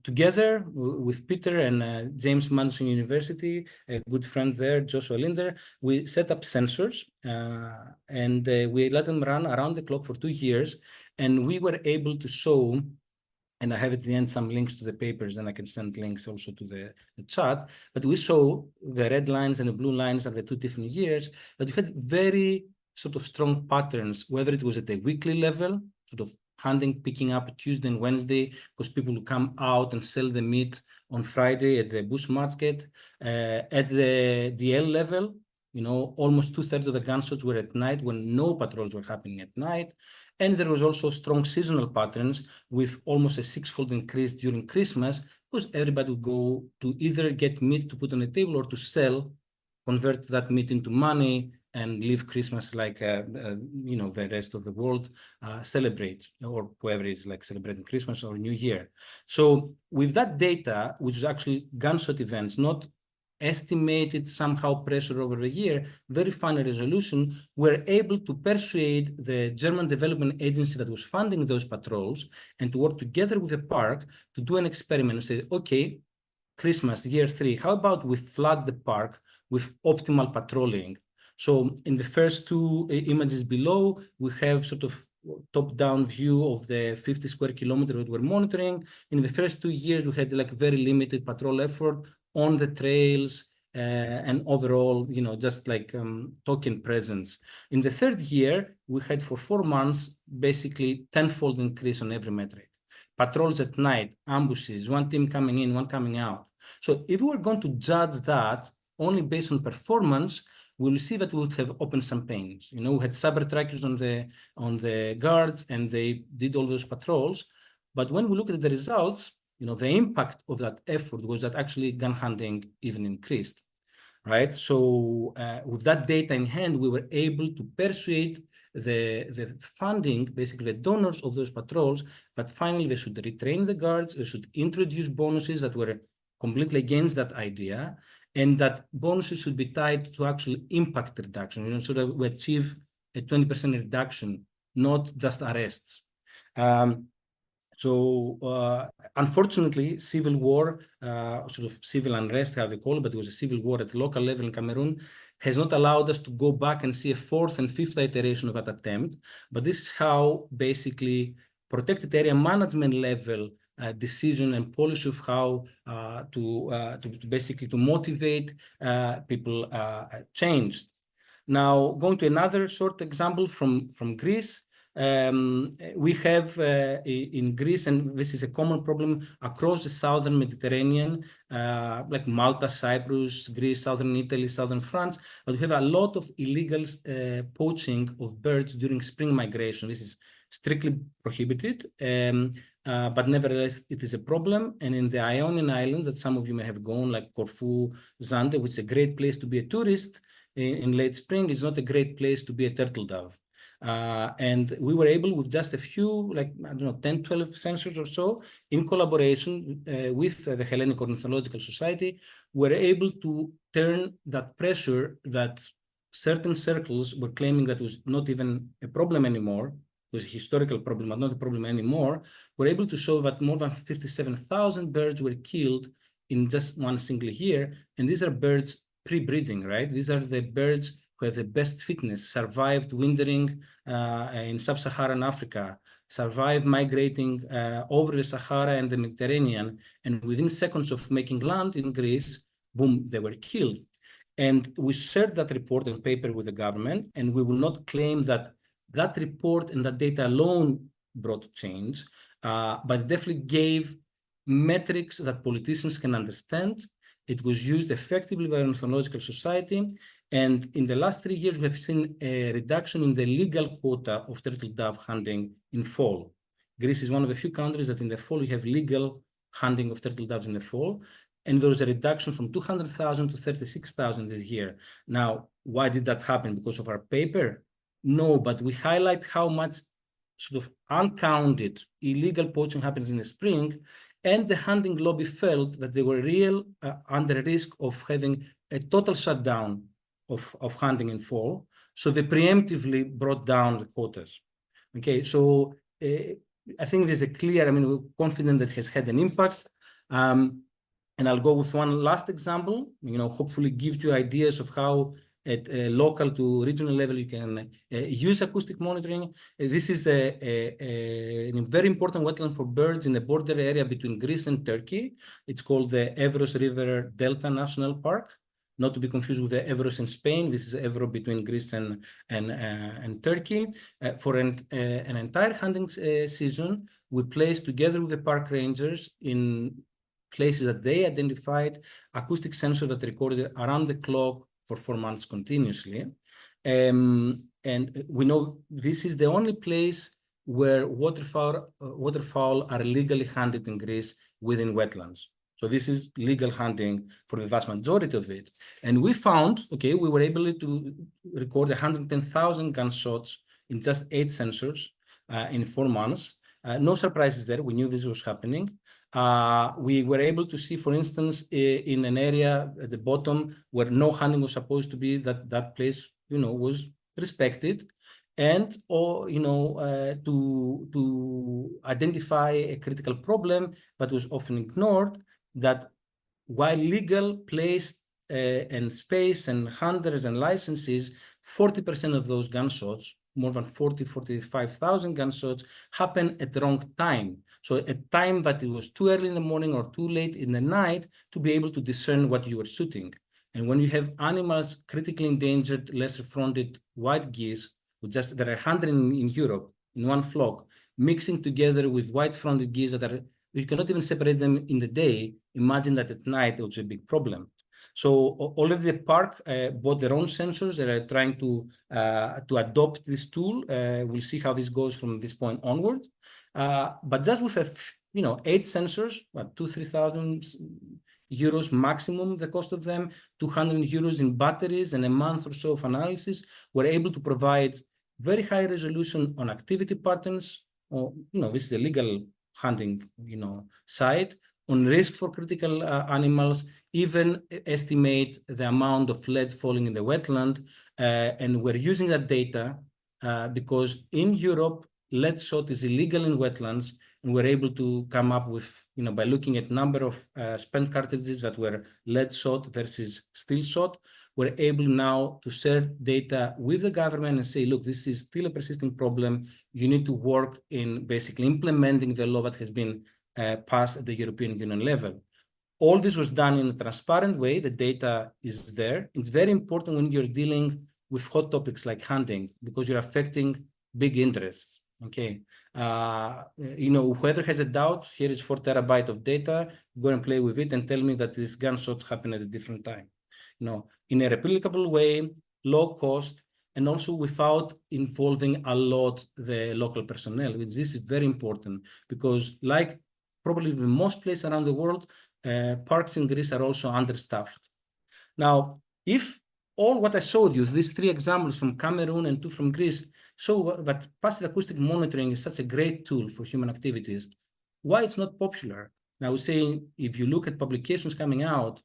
together with Peter and James Madison University, a good friend there, Joshua Linder, we set up sensors and we let them run around the clock for 2 years. And we were able to show And I have at the end some links to the papers, and I can send links also to the chat. But we saw the red lines and the blue lines are the 2 different years, but we had very sort of strong patterns, whether it was at a weekly level, sort of hunting, picking up Tuesday and Wednesday, because people would come out and sell the meat on Friday at the bush market. At the DL level, almost 2/3 of the gunshots were at night when no patrols were happening at night. And there was also strong seasonal patterns with almost a 6-fold increase during Christmas, because everybody would go to either get meat to put on the table or to sell, convert that meat into money, and live Christmas like the rest of the world celebrates, or whoever is like celebrating Christmas or New Year. So with that data, which is actually gunshot events, not estimated somehow pressure over the year, very fine resolution, we're able to persuade the German development agency that was funding those patrols and to work together with the park to do an experiment and say, okay, Christmas, year 3, how about we flood the park with optimal patrolling? So in the first 2 images below, we have sort of top-down view of the 50 square kilometers that we're monitoring. In the first 2 years, we had like very limited patrol effort on the trails and overall, just like token presence. In the 3rd year, we had for 4 months, basically 10-fold increase on every metric. Patrols at night, ambushes, one team coming in, one coming out. So if we were going to judge that only based on performance, we'll see that we would have open campaigns. We had saber trackers on the guards, and they did all those patrols. But when we look at the results, the impact of that effort was that actually gun hunting even increased, right? So with that data in hand, we were able to persuade the funding, basically the donors of those patrols, that finally they should retrain the guards, they should introduce bonuses that were completely against that idea, and that bonuses should be tied to actual impact reduction, so that we achieve a 20% reduction, not just arrests. Unfortunately, civil war, sort of civil unrest, how they call it, but it was a civil war at the local level in Cameroon, has not allowed us to go back and see a 4th and 5th iteration of that attempt. But this is how basically protected area management level decision and policy of how to basically to motivate people changed. Now, going to another short example from Greece. We have in Greece, and this is a common problem across the southern Mediterranean, like Malta, Cyprus, Greece, southern Italy, southern France, but we have a lot of illegal poaching of birds during spring migration. This is strictly prohibited, but nevertheless, it is a problem. And in the Ionian Islands that some of you may have gone, like Corfu, Zante, which is a great place to be a tourist in late spring, it's not a great place to be a turtle dove. And we were able, with just a few, 10, 12 sensors or so, in collaboration with the Hellenic Ornithological Society, were able to turn that pressure that certain circles were claiming that was not even a problem anymore, it was a historical problem, but not a problem anymore. We're able to show that more than 57,000 birds were killed in just one single year. And these are birds pre-breeding, right? These are the birds who have the best fitness, survived wintering in sub-Saharan Africa, survived migrating over the Sahara and the Mediterranean, and within seconds of making land in Greece, boom, they were killed. And we shared that report and paper with the government, and we will not claim that that report and that data alone brought change, but it definitely gave metrics that politicians can understand. It was used effectively by the Ornithological Society. And in the last 3 years, we have seen a reduction in the legal quota of turtle dove hunting in fall. Greece is one of the few countries that in the fall, you have legal hunting of turtle doves in the fall. And there was a reduction from 200,000 to 36,000 this year. Now, why did that happen? Because of our paper? No, but we highlight how much sort of uncounted illegal poaching happens in the spring, and the hunting lobby felt that they were real under risk of having a total shutdown of hunting in fall. So they preemptively brought down the quotas. Okay, so I think there's a clear, we're confident that it has had an impact. And I'll go with one last example, hopefully gives you ideas of how at local to regional level, you can use acoustic monitoring. This is a very important wetland for birds in the border area between Greece and Turkey. It's called the Evros River Delta National Park, not to be confused with the Evros in Spain. This is Evro between Greece and Turkey. For an entire hunting season, we placed together with the park rangers in places that they identified acoustic sensors that recorded around the clock for 4 months continuously. And we know this is the only place where waterfowl are legally hunted in Greece within wetlands. So this is legal hunting for the vast majority of it. And we found, okay, we were able to record 110,000 gunshots in just 8 sensors in 4 months. No surprises there. We knew this was happening. We were able to see, for instance, in an area at the bottom where no hunting was supposed to be, that place, was respected, and to identify a critical problem that was often ignored, that while legal place and space and hunters and licenses, 40% of those gunshots, more than 45,000 gunshots, happen at the wrong time. So a time that it was too early in the morning or too late in the night to be able to discern what you were shooting. And when you have animals critically endangered, lesser-fronted white geese, there are 100 in Europe in one flock, mixing together with white-fronted geese that you cannot even separate them in the day. Imagine that at night it was a big problem. So already the park bought their own sensors. They are trying to adopt this tool. We'll see how this goes from this point onward. But just with 8 sensors, about 2,000-3,000 euros maximum, the cost of them, 200 euros in batteries and a month or so of analysis, we're able to provide very high resolution on activity patterns. This is a legal hunting, site, on risk for critical animals, even estimate the amount of lead falling in the wetland. And we're using that data because in Europe, lead shot is illegal in wetlands, and we're able to come up with, by looking at number of spent cartridges that were lead shot versus steel shot, we're able now to share data with the government and say, look, this is still a persisting problem. You need to work in basically implementing the law that has been passed at the European Union level. All this was done in a transparent way. The data is there. It's very important when you're dealing with hot topics like hunting, because you're affecting big interests. Okay, whoever has a doubt, here is 4 terabytes of data. Go and play with it and tell me that these gunshots happen at a different time. In a replicable way, low cost, and also without involving a lot the local personnel. This is very important because, like probably the most places around the world, parks in Greece are also understaffed. Now, if all what I showed you, these 3 examples from Cameroon and 2 from Greece, show that passive acoustic monitoring is such a great tool for human activities, why it's not popular? Now, I would say if you look at publications coming out,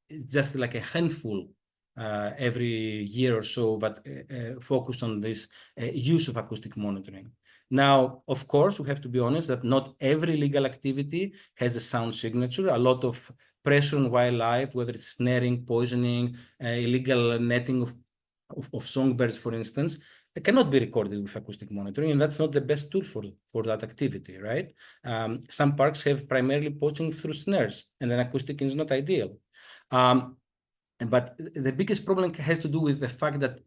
it's just like a handful every year or so that focus on this use of acoustic monitoring. Now, of course, we have to be honest that not every legal activity has a sound signature. A lot of pressure on wildlife, whether it's snaring, poisoning, illegal netting of songbirds, for instance, it cannot be recorded with acoustic monitoring, and that's not the best tool for that activity, right? Some parks have primarily poaching through snares, and then acoustic is not ideal. But the biggest problem has to do with the fact that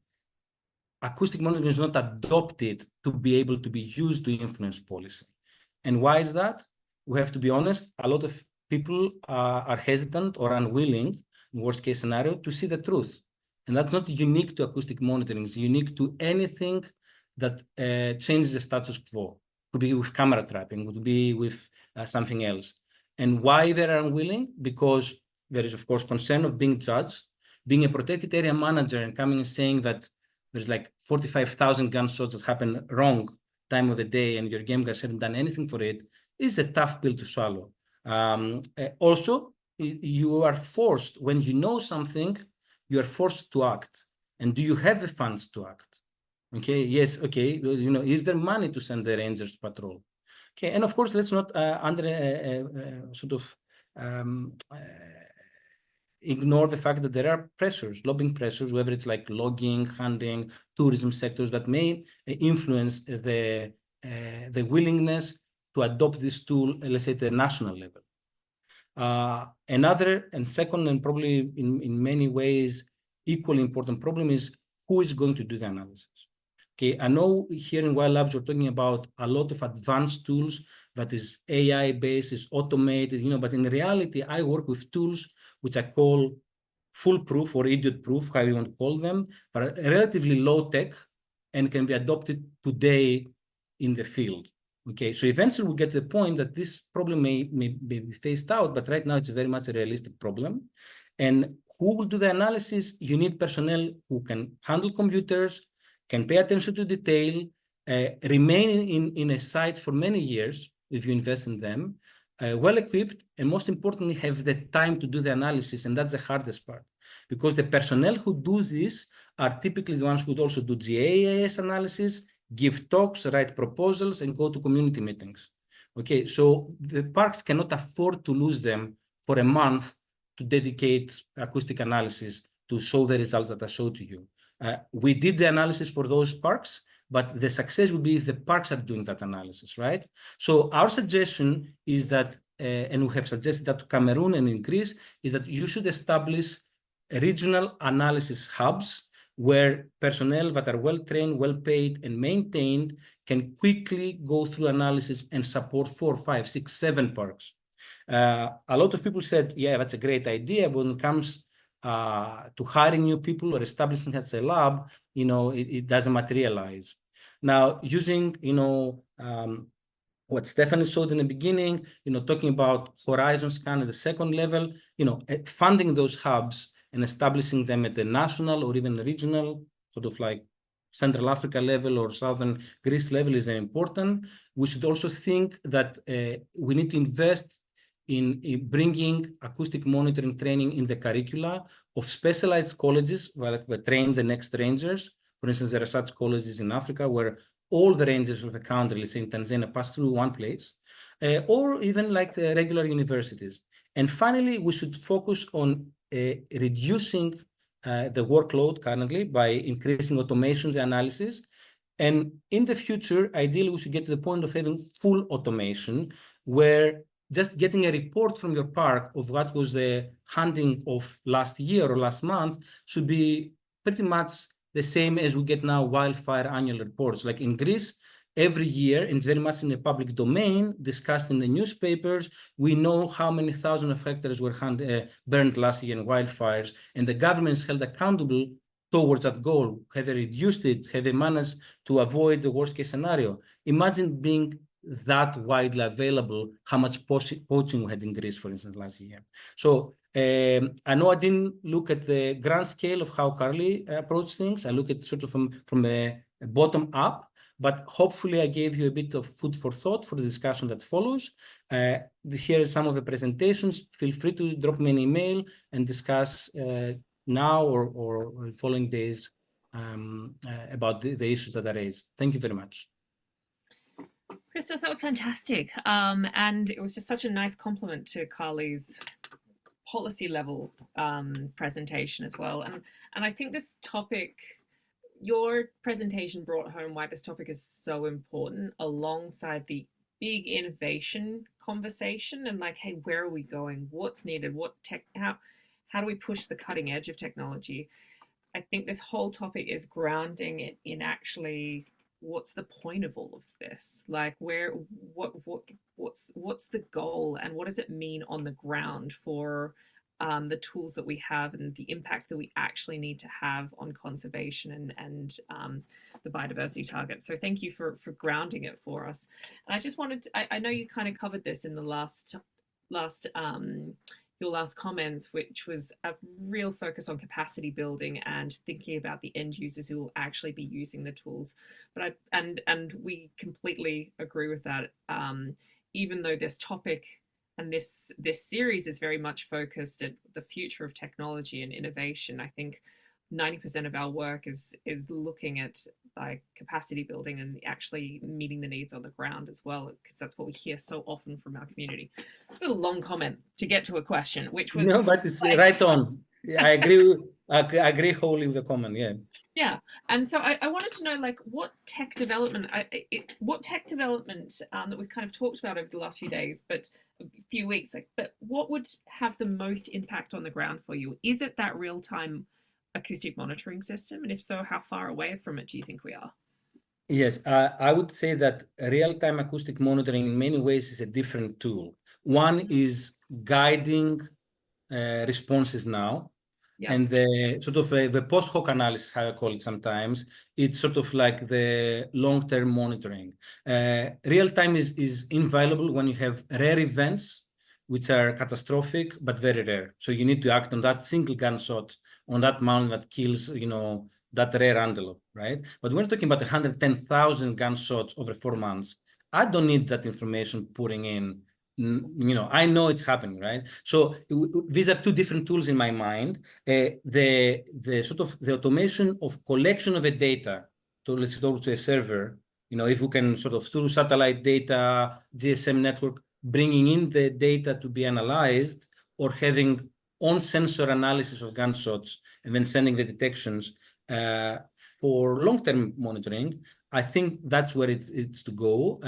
acoustic monitoring is not adopted to be able to be used to influence policy. And why is that? We have to be honest, a lot of people are hesitant or unwilling, in worst case scenario, to see the truth. And that's not unique to acoustic monitoring. It's unique to anything that changes the status quo. It could be with camera trapping, it could be with something else. And why they're unwilling? Because there is, of course, concern of being judged. Being a protected area manager and coming and saying that there's like 45,000 gunshots that happen wrong time of the day and your game guys haven't done anything for it is a tough pill to swallow. Also, you are forced, when you know something, you are forced to act. And do you have the funds to act? Okay, yes, okay, is there money to send the rangers to patrol? Okay, and of course, let's not ignore the fact that there are pressures, lobbying pressures, whether it's like logging, hunting, tourism sectors that may influence the willingness to adopt this tool, let's say, at the national level. Another and second, and probably in many ways equally important problem is who is going to do the analysis. Okay, I know here in Wild Labs we're talking about a lot of advanced tools that is AI-based, is automated, but in reality, I work with tools which I call foolproof or idiot-proof, however you want to call them, but relatively low-tech and can be adopted today in the field. Okay, so eventually we get to the point that this problem may be phased out, but right now it's very much a realistic problem. And who will do the analysis? You need personnel who can handle computers, can pay attention to detail, remain in a site for many years if you invest in them, well-equipped, and most importantly, have the time to do the analysis, and that's the hardest part. Because the personnel who do this are typically the ones who would also do GAAS analysis, give talks, write proposals, and go to community meetings. Okay, so the parks cannot afford to lose them for a month to dedicate acoustic analysis to show the results that I showed to you. We did the analysis for those parks, but the success will be if the parks are doing that analysis, right? So our suggestion is that, and we have suggested that to Cameroon and in Greece, is that you should establish regional analysis hubs where personnel that are well-trained, well-paid, and maintained can quickly go through analysis and support 4, 5, 6, 7 parks. A lot of people said, yeah, that's a great idea, but when it comes to hiring new people or establishing such a lab, it doesn't materialize. Now, using, what Stephanie showed in the beginning, talking about horizon scan at the second level, funding those hubs and establishing them at the national or even regional, sort of like Central Africa level or Southern Greece level is important. We should also think that we need to invest in bringing acoustic monitoring training in the curricula of specialized colleges where we train the next rangers. For instance, there are such colleges in Africa where all the rangers of the country, let's say in Tanzania, pass through one place, or even like regular universities. And finally, we should focus on reducing the workload currently by increasing automation, the analysis. And in the future, ideally, we should get to the point of having full automation where just getting a report from your park of what was the hunting of last year or last month should be pretty much the same as we get now wildfire annual reports. Like in Greece, every year, and it's very much in the public domain, discussed in the newspapers, we know how many thousands of hectares were burned last year in wildfires, and the government is held accountable towards that goal. Have they reduced it? Have they managed to avoid the worst case scenario? Imagine being that widely available, how much poaching we had in Greece, for instance, last year. So I know I didn't look at the grand scale of how Carly approached things. I look at sort of from a bottom up, but hopefully I gave you a bit of food for thought for the discussion that follows. Here are some of the presentations. Feel free to drop me an email and discuss now or following days about the issues that are raised. Thank you very much. Christos, that was fantastic. And it was just such a nice compliment to Carly's policy level presentation as well. And I think this topic, your presentation brought home why this topic is so important alongside the big innovation conversation and like, hey, where are we going? What's needed? How do we push the cutting edge of technology? I think this whole topic is grounding it in actually what's the point of all of this? Like what's the goal and what does it mean on the ground for the tools that we have and the impact that we actually need to have on conservation and the biodiversity targets. So thank you for grounding it for us. And I just wanted to, I know you kind of covered this in the your last comments, which was a real focus on capacity building and thinking about the end users who will actually be using the tools. But and we completely agree with that. Even though this topic and this series is very much focused at the future of technology and innovation, I think 90% of our work is looking at like capacity building and actually meeting the needs on the ground as well, because that's what we hear so often from our community. It's a long comment to get to a question, which was no, but it's like, right on. I agree. I agree wholly with the comment. Yeah. yeah. And so I wanted to know, like, what tech development that we've kind of talked about over the last few days, but a few weeks, like, but what would have the most impact on the ground for you? Is it that real-time acoustic monitoring system? And if so, how far away from it do you think we are? Yes, I would say that real-time acoustic monitoring in many ways is a different tool. One is guiding responses now. Yeah. And the sort of the post hoc analysis, how I call it sometimes, it's sort of like the long-term monitoring. Real-time is invaluable when you have rare events, which are catastrophic, but very rare. So you need to act on that single gunshot on that mountain that kills, you know, that rare antelope, right? But we're talking about 110,000 gunshots over 4 months. I don't need that information pouring in. You know, I know it's happening, right? So these are two different tools in my mind. The sort of the automation of collection of the data to, let's go to a server, you know, if we can sort of through satellite data, GSM network, bringing in the data to be analyzed, or having on-sensor analysis of gunshots and then sending the detections for long-term monitoring, I think that's where it's to go.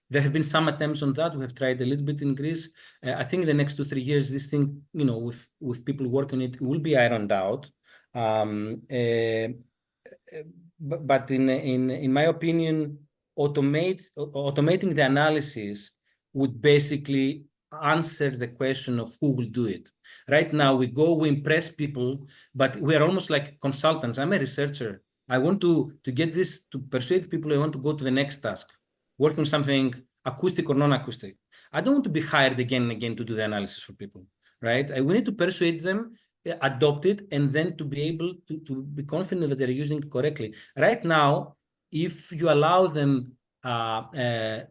There have been some attempts on that. We have tried a little bit in Greece. I think in the next 2-3 years, this thing, you know, with people working on it, will be ironed out. But in my opinion, automating the analysis would basically answer the question of who will do it. Right now, we impress people, but we are almost like consultants. I'm a researcher. I want to get this, to persuade people. I want to go to the next task, work on something acoustic or non-acoustic. I don't want to be hired again and again to do the analysis for people, right? We need to persuade them, adopt it, and then to be able to be confident that they're using it correctly. Right now, if you allow them to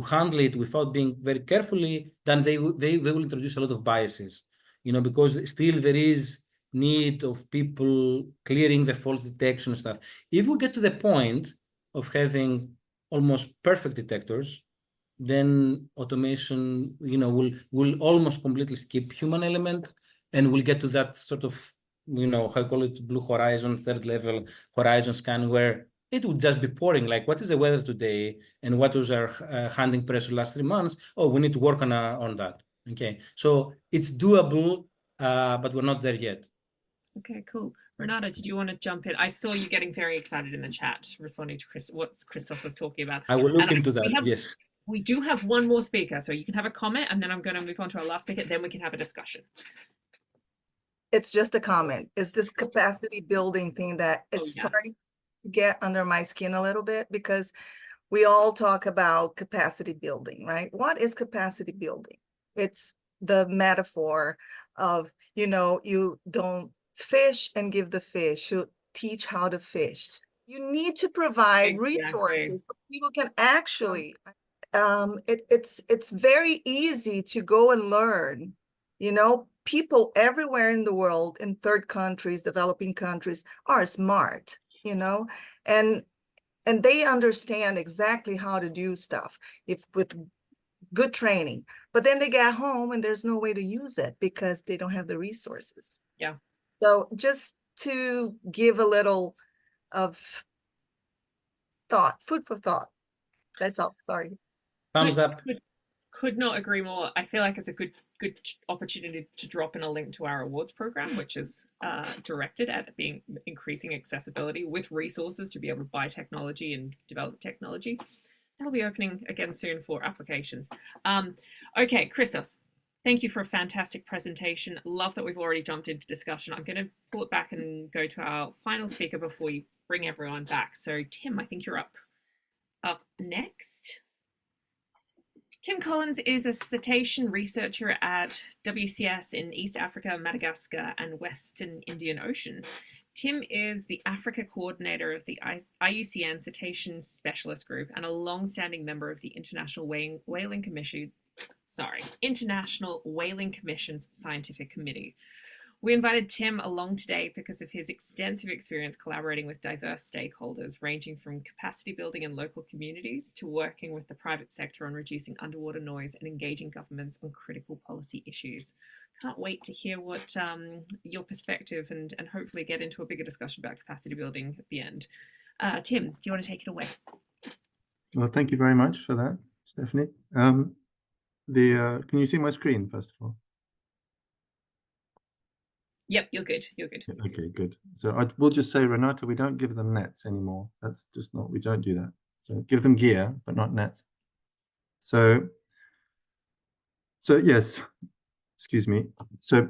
handle it without being very carefully, then they will introduce a lot of biases, you know, because still there is need of people clearing the fault detection stuff. If we get to the point of having almost perfect detectors, then automation, you know, will almost completely skip human element, and we'll get to that sort of, you know, how I call it, blue horizon, third level horizon scan, where it would just be pouring, like, what is the weather today and what was our handling pressure last 3 months? Oh, we need to work on that. Okay, so it's doable, but we're not there yet. Okay, cool. Renata, did you want to jump in? I saw you getting very excited in the chat, responding to what Christos was talking about. I will look into that, yes. We do have one more speaker, so you can have a comment, and then I'm going to move on to our last speaker, then we can have a discussion. It's just a comment. It's this capacity building thing that it's starting to get under my skin a little bit, because we all talk about capacity building, right? What is capacity building? It's the metaphor of, you know, you don't fish and give the fish, you teach how to fish. You need to provide resources so people can actually, it's very easy to go and learn, you know. People everywhere in the world, in third countries, developing countries, are smart, you know, and they understand exactly how to do stuff if with good training. But then they get home and there's no way to use it because they don't have the resources. Yeah. So just to give a little of thought, food for thought. That's all. Sorry. Thumbs up. Could not agree more. I feel like it's a good opportunity to drop in a link to our awards program, which is directed at increasing accessibility with resources to be able to buy technology and develop technology. That'll be opening again soon for applications. Okay, Christos, thank you for a fantastic presentation. Love that we've already jumped into discussion. I'm going to pull it back and go to our final speaker before we bring everyone back. So Tim, I think you're up next. Tim Collins is a cetacean researcher at WCS in East Africa, Madagascar, and Western Indian Ocean. Tim is the Africa coordinator of the IUCN Cetacean Specialist Group and a long-standing member of the International Whaling Commission's Scientific Committee. We invited Tim along today because of his extensive experience collaborating with diverse stakeholders, ranging from capacity building in local communities to working with the private sector on reducing underwater noise and engaging governments on critical policy issues. Can't wait to hear what your perspective and hopefully get into a bigger discussion about capacity building at the end. Tim, do you want to take it away? Well, thank you very much for that, Stephanie. Can you see my screen, first of all? Yep, you're good. You're good. Okay, good. So we'll just say, Renata, we don't give them nets anymore. That's just not, we don't do that. So give them gear, but not nets. So yes, excuse me. So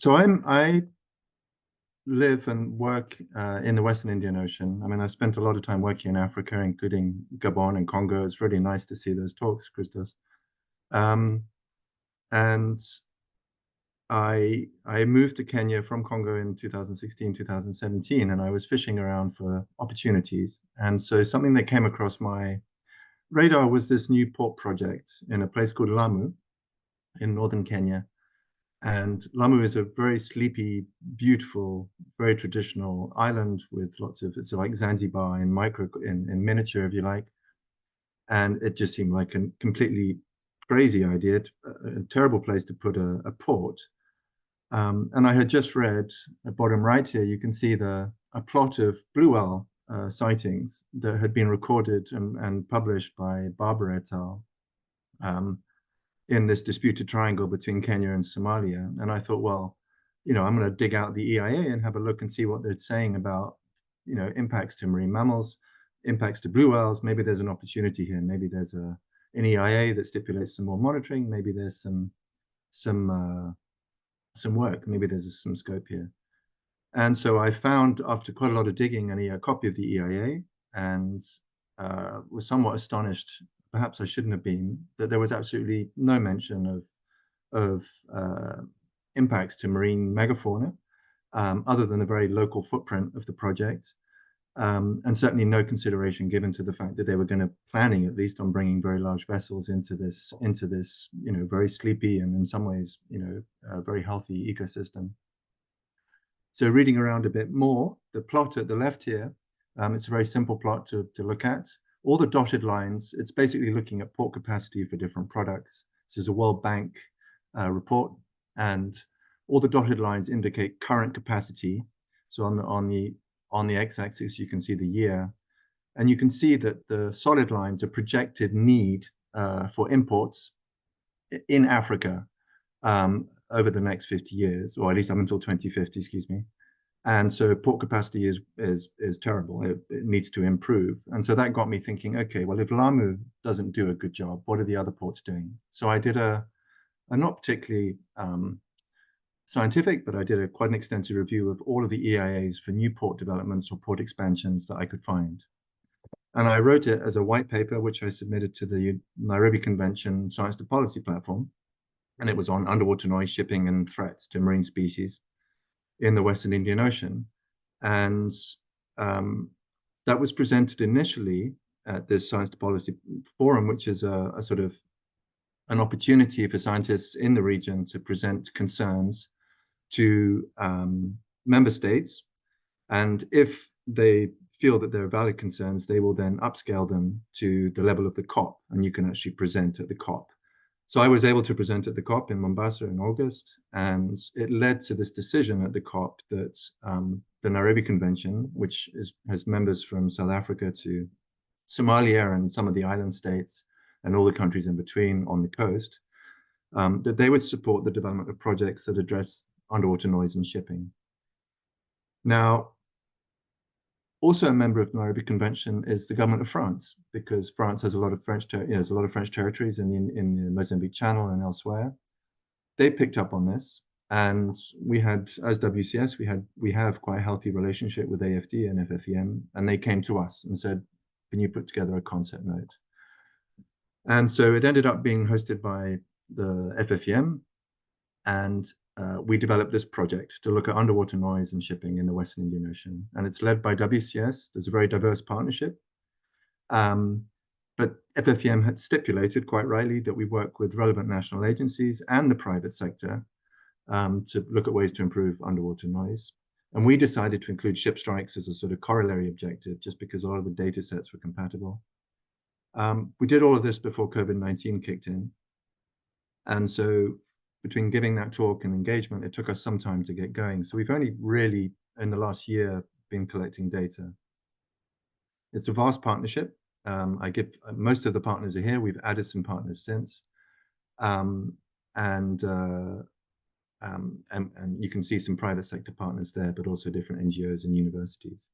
I live and work in the Western Indian Ocean. I mean, I've spent a lot of time working in Africa, including Gabon and Congo. It's really nice to see those talks, Christos. And I moved to Kenya from Congo in 2016, 2017, and I was fishing around for opportunities. And so something that came across my radar was this new port project in a place called Lamu in northern Kenya. And Lamu is a very sleepy, beautiful, very traditional island with lots of, it's like Zanzibar in miniature, if you like. And it just seemed like a completely crazy idea, a terrible place to put a port. And I had just read at bottom right here, you can see a plot of blue whale sightings that had been recorded and published by Barbara et al. In this disputed triangle between Kenya and Somalia. And I thought, well, I'm going to dig out the EIA and have a look and see what they're saying about, impacts to marine mammals, impacts to blue whales. Maybe there's an opportunity here. Maybe there's an EIA that stipulates some more monitoring. Maybe there's some work. Maybe there's some scope here. And so I found, after quite a lot of digging, a copy of the EIA and was somewhat astonished, perhaps I shouldn't have been, that there was absolutely no mention of impacts to marine megafauna, other than the very local footprint of the project, and certainly no consideration given to the fact that they were planning at least on bringing very large vessels into this, very sleepy and in some ways, very healthy ecosystem. So reading around a bit more, the plot at the left here, it's a very simple plot to look at. All the dotted lines, it's basically looking at port capacity for different products. This is a World Bank report, and all the dotted lines indicate current capacity. So on the x-axis, you can see the year, and you can see that the solid lines are projected need for imports in Africa over the next 50 years, or at least up until 2050, excuse me. And so port capacity is terrible. It needs to improve. And so that got me thinking, okay, well, if Lamu doesn't do a good job, what are the other ports doing? So I did a not particularly scientific, but I did quite an extensive review of all of the EIAs for new port developments or port expansions that I could find. And I wrote it as a white paper, which I submitted to the Nairobi Convention Science to Policy platform. And it was on underwater noise, shipping, and threats to marine species in the Western Indian Ocean. And that was presented initially at this Science to Policy Forum, which is a sort of an opportunity for scientists in the region to present concerns to member states. And if they feel that there are valid concerns, they will then upscale them to the level of the COP, and you can actually present at the COP. So I was able to present at the COP in Mombasa in August, and it led to this decision at the COP that the Nairobi Convention, which has members from South Africa to Somalia and some of the island states and all the countries in between on the coast, that they would support the development of projects that address underwater noise and shipping. Now, also a member of the Nairobi Convention is the government of France, because France has a lot of French territories in the Mozambique Channel and elsewhere. They picked up on this, and we had, as WCS, we have quite a healthy relationship with AFD and FFEM, and they came to us and said, "Can you put together a concept note?" And so it ended up being hosted by the FFEM, and we developed this project to look at underwater noise and shipping in the Western Indian Ocean. And it's led by WCS. There's a very diverse partnership. But FFEM had stipulated quite rightly that we work with relevant national agencies and the private sector to look at ways to improve underwater noise. And we decided to include ship strikes as a sort of corollary objective, just because a lot of the data sets were compatible. We did all of this before COVID-19 kicked in. And so between giving that talk and engagement, it took us some time to get going. So we've only really, in the last year, been collecting data. It's a vast partnership. Most of the partners are here. We've added some partners since. And you can see some private sector partners there, but also different NGOs and universities.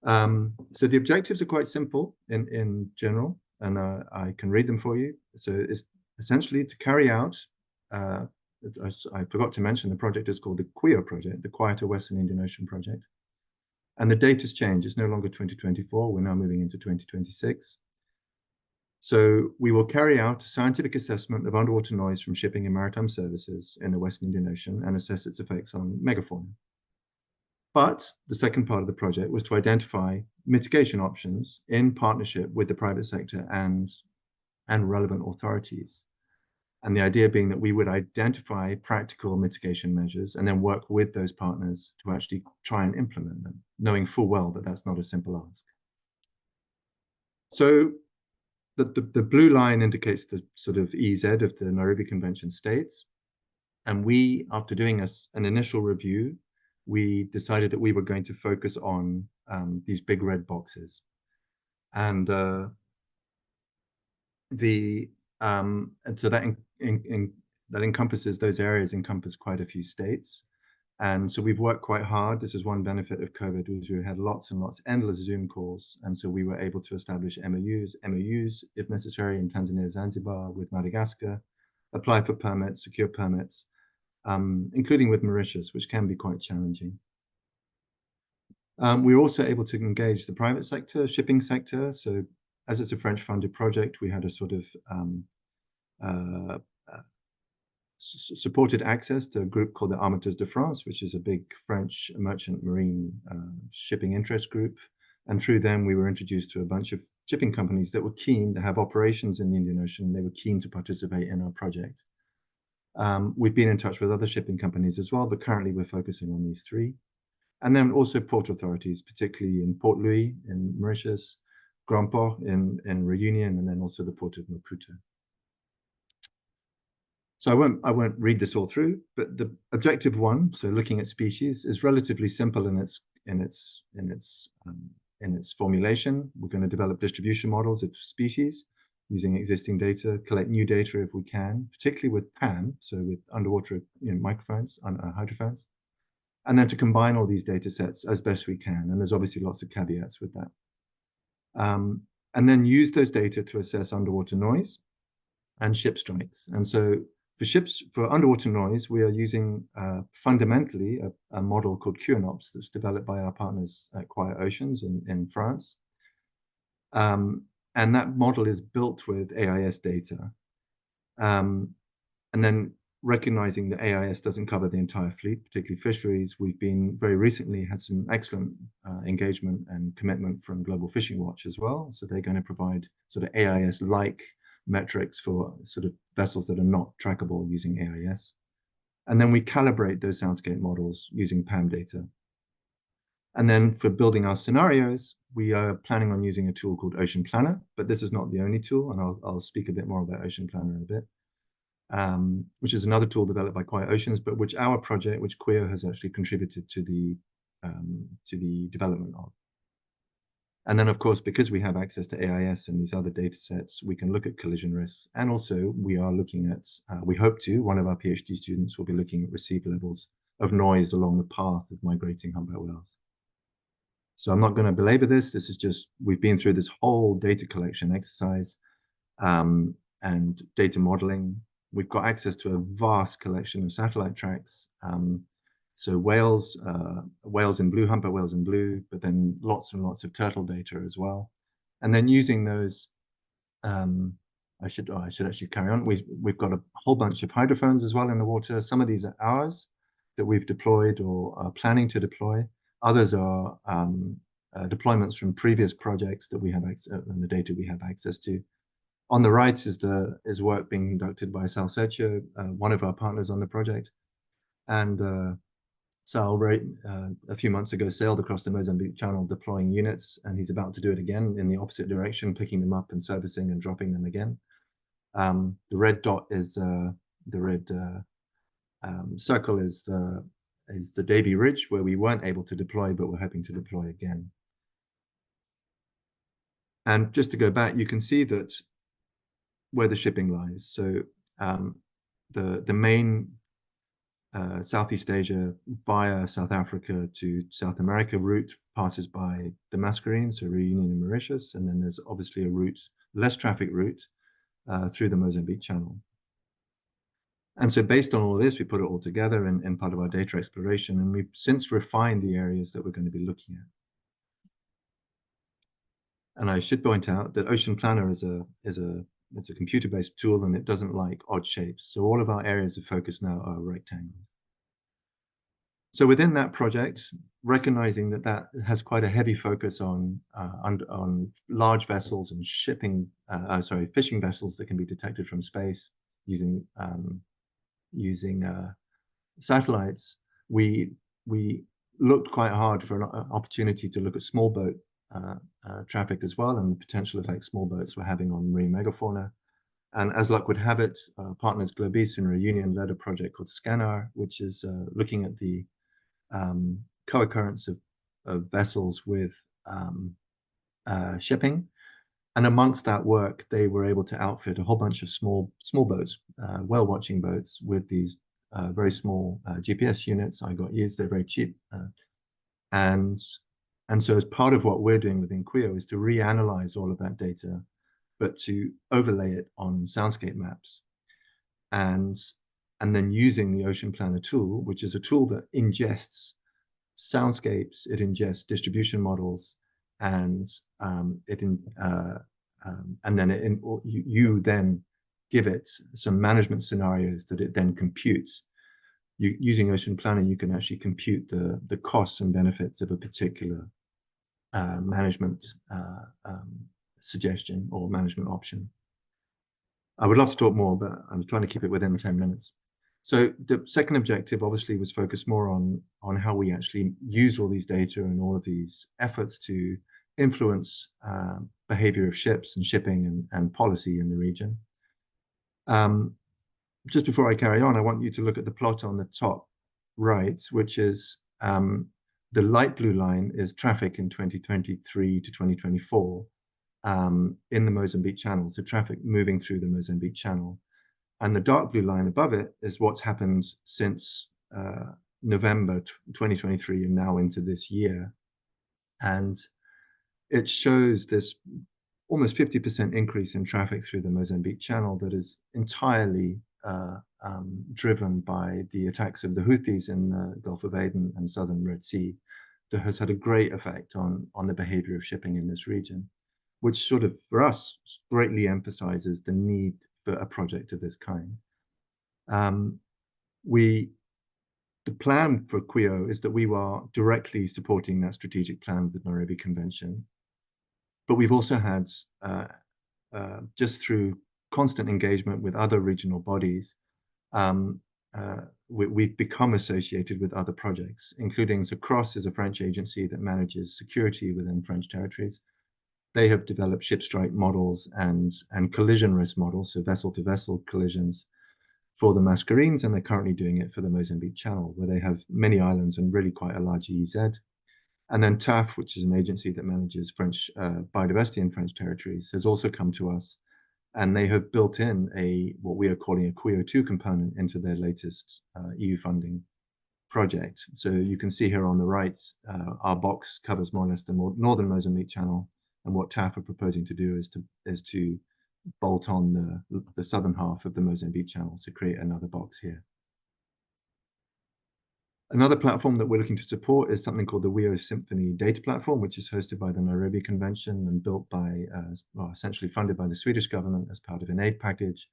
So the objectives are quite simple in general, and I can read them for you. So it's essentially to carry out, I forgot to mention, the project is called the QUIO project, the Quieter Western Indian Ocean project. And the date has changed. It's no longer 2024. We're now moving into 2026. So we will carry out a scientific assessment of underwater noise from shipping and maritime services in the Western Indian Ocean and assess its effects on megafauna. But the second part of the project was to identify mitigation options in partnership with the private sector and relevant authorities. And the idea being that we would identify practical mitigation measures and then work with those partners to actually try and implement them, knowing full well that that's not a simple ask. So the blue line indicates the sort of EZ of the Nairobi Convention states. And we, after doing an initial review, we decided that we were going to focus on these big red boxes. And so that encompasses, those areas encompass quite a few states. And so we've worked quite hard. This is one benefit of COVID, was we had lots and lots, endless Zoom calls. And so we were able to establish MOUs, if necessary, in Tanzania, Zanzibar, with Madagascar, apply for permits, secure permits, including with Mauritius, which can be quite challenging. We were also able to engage the private sector, shipping sector. So as it's a French-funded project, we had a sort of supported access to a group called the Armateurs de France, which is a big French merchant marine shipping interest group. And through them, we were introduced to a bunch of shipping companies that were keen to have operations in the Indian Ocean. They were keen to participate in our project. We've been in touch with other shipping companies as well, but currently we're focusing on these three. And then also port authorities, particularly in Port Louis in Mauritius, Grand Port in Reunion, and then also the port of Maputo. So I won't read this all through, but the objective one, so looking at species, is relatively simple in its formulation. We're going to develop distribution models of species using existing data, collect new data if we can, particularly with PAM, so with underwater microphones, hydrophones, and then to combine all these data sets as best we can. And there's obviously lots of caveats with that. And then use those data to assess underwater noise and ship strikes. And so for underwater noise, we are using fundamentally a model called QANOPS that's developed by our partners at Quiet Oceans in France. And that model is built with AIS data. And then recognizing that AIS doesn't cover the entire fleet, particularly fisheries, we've been very recently had some excellent engagement and commitment from Global Fishing Watch as well. So they're going to provide sort of AIS-like metrics for sort of vessels that are not trackable using AIS. And then we calibrate those soundscape models using PAM data. And then for building our scenarios, we are planning on using a tool called Ocean Planner, but this is not the only tool, and I'll speak a bit more about Ocean Planner in a bit, which is another tool developed by Quiet Oceans, but which our project, which QUIO has actually contributed to the development of. And then, of course, because we have access to AIS and these other data sets, we can look at collision risks. And also, we are looking at, we hope to, one of our PhD students will be looking at receiver levels of noise along the path of migrating humpback whales. So I'm not going to belabor this. This is just, we've been through this whole data collection exercise and data modeling. We've got access to a vast collection of satellite tracks. So whales in blue, humpback whales in blue, but then lots and lots of turtle data as well. And then using those, I should actually carry on. We've got a whole bunch of hydrophones as well in the water. Some of these are ours that we've deployed or are planning to deploy. Others are deployments from previous projects that we have access and the data we have access to. On the right is work being conducted by Sal Sergio, one of our partners on the project. And Sal, a few months ago, sailed across the Mozambique Channel deploying units, and he's about to do it again in the opposite direction, picking them up and servicing and dropping them again. The red dot is the red circle is the Davy Ridge, where we weren't able to deploy, but we're hoping to deploy again. And just to go back, you can see that where the shipping lies. So the main Southeast Asia via South Africa to South America route passes by the Mascarenes, so Reunion and Mauritius, and then there's obviously a route, less traffic route, through the Mozambique Channel. And so based on all this, we put it all together in part of our data exploration, and we've since refined the areas that we're going to be looking at. And I should point out that Ocean Planner is a computer-based tool, and it doesn't like odd shapes. So all of our areas of focus now are rectangles. So within that project, recognizing that has quite a heavy focus on large vessels and fishing vessels that can be detected from space using satellites, we looked quite hard for an opportunity to look at small boat traffic as well, and the potential effect small boats were having on marine megafauna. And as luck would have it, partners Globis and Reunion led a project called SCANAR, which is looking at the co-occurrence of vessels with shipping. And amongst that work, they were able to outfit a whole bunch of small boats, whale watching boats, with these very small GPS units. I got used, they're very cheap. And so as part of what we're doing within IQOE is to reanalyze all of that data, but to overlay it on soundscape maps. And then using the Ocean Planner tool, which is a tool that ingests soundscapes, it ingests distribution models, and then you then give it some management scenarios that it then computes. Using Ocean Planner, you can actually compute the costs and benefits of a particular management suggestion or management option. I would love to talk more, but I'm trying to keep it within 10 minutes. So the second objective obviously was focused more on how we actually use all these data and all of these efforts to influence behavior of ships and shipping and policy in the region. Just before I carry on, I want you to look at the plot on the top right, which is the light blue line is traffic in 2023 to 2024 in the Mozambique Channel, so traffic moving through the Mozambique Channel. And the dark blue line above it is what's happened since November 2023 and now into this year. And it shows this almost 50% increase in traffic through the Mozambique Channel that is entirely driven by the attacks of the Houthis in the Gulf of Aden and southern Red Sea, that has had a great effect on the behavior of shipping in this region, which sort of, for us, greatly emphasizes the need for a project of this kind. The plan for IQOE is that we are directly supporting that strategic plan of the Nairobi Convention, but we've also had, just through constant engagement with other regional bodies, we've become associated with other projects, including SCOR is a French agency that manages security within French territories. They have developed ship strike models and collision risk models, so vessel-to-vessel collisions for the Mascarenes, and they're currently doing it for the Mozambique Channel, where they have many islands and really quite a large EEZ. And then TAF, which is an agency that manages French biodiversity in French territories, has also come to us, and they have built in what we are calling a IQOE2 component into their latest EU funding project. So you can see here on the right, our box covers more or less the northern Mozambique Channel, and what TAF are proposing to do is to bolt on the southern half of the Mozambique Channel, so create another box here. Another platform that we're looking to support is something called the WIO Symphony data platform, which is hosted by the Nairobi Convention and built by, essentially funded by the Swedish government as part of an aid package.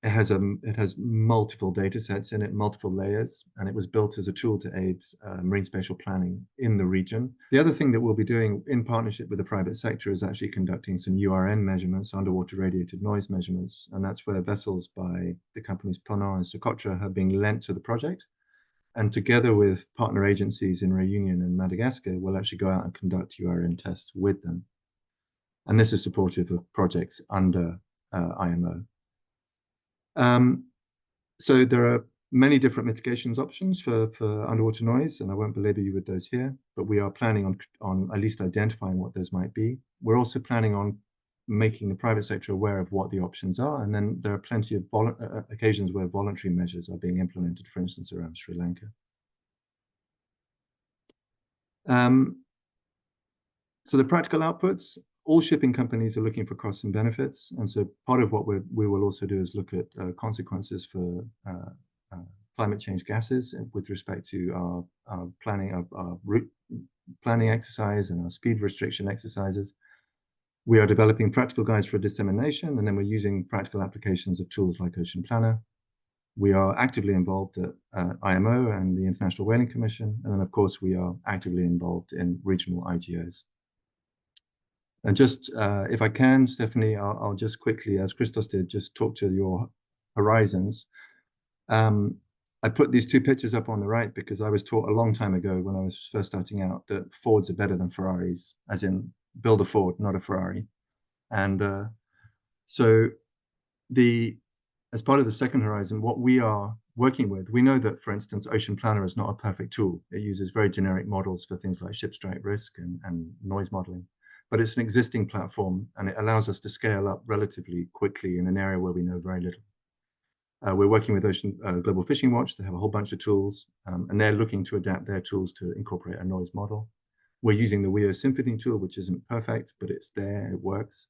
it has multiple data sets in it, multiple layers, and it was built as a tool to aid marine spatial planning in the region. The other thing that we'll be doing in partnership with the private sector is actually conducting some URN measurements, underwater radiated noise measurements, and that's where vessels by the companies Ponant and Socotra have been lent to the project. And together with partner agencies in Réunion and Madagascar, we'll actually go out and conduct URN tests with them. And this is supportive of projects under IMO. So there are many different mitigations options for underwater noise, and I won't belabor you with those here, but we are planning on at least identifying what those might be. We're also planning on making the private sector aware of what the options are, and then there are plenty of occasions where voluntary measures are being implemented, for instance, around Sri Lanka. So the practical outputs, all shipping companies are looking for costs and benefits. And so part of what we will also do is look at consequences for climate change gases with respect to our planning, our route planning exercise and our speed restriction exercises. We are developing practical guides for dissemination, and then we're using practical applications of tools like Ocean Planner. We are actively involved at IMO and the International Whaling Commission. And then, of course, we are actively involved in regional IGOs. And just, if I can, Stephanie, I'll just quickly, as Christos did, just talk to your horizons. I put these two pictures up on the right because I was taught a long time ago when I was first starting out that Fords are better than Ferraris, as in build a Ford, not a Ferrari. And so as part of the second horizon, what we are working with, we know that, for instance, Ocean Planner is not a perfect tool. It uses very generic models for things like ship strike risk and noise modeling. But it's an existing platform, and it allows us to scale up relatively quickly in an area where we know very little. We're working with Ocean Global Fishing Watch. They have a whole bunch of tools, and they're looking to adapt their tools to incorporate a noise model. We're using the WEO Symphony tool, which isn't perfect, but it's there, it works.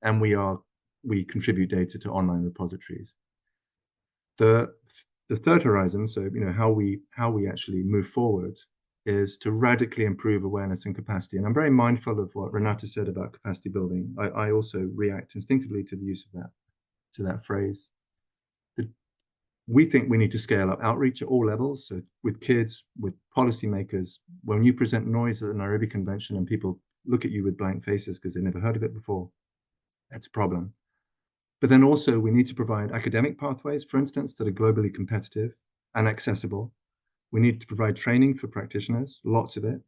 And we contribute data to online repositories. The third horizon, so how we actually move forward, is to radically improve awareness and capacity. And I'm very mindful of what Renata said about capacity building. I also react instinctively to the use of that phrase. We think we need to scale up outreach at all levels. So with kids, with policymakers, when you present noise at the Nairobi Convention and people look at you with blank faces because they've never heard of it before, that's a problem. But then also we need to provide academic pathways, for instance, that are globally competitive and accessible. We need to provide training for practitioners, lots of it.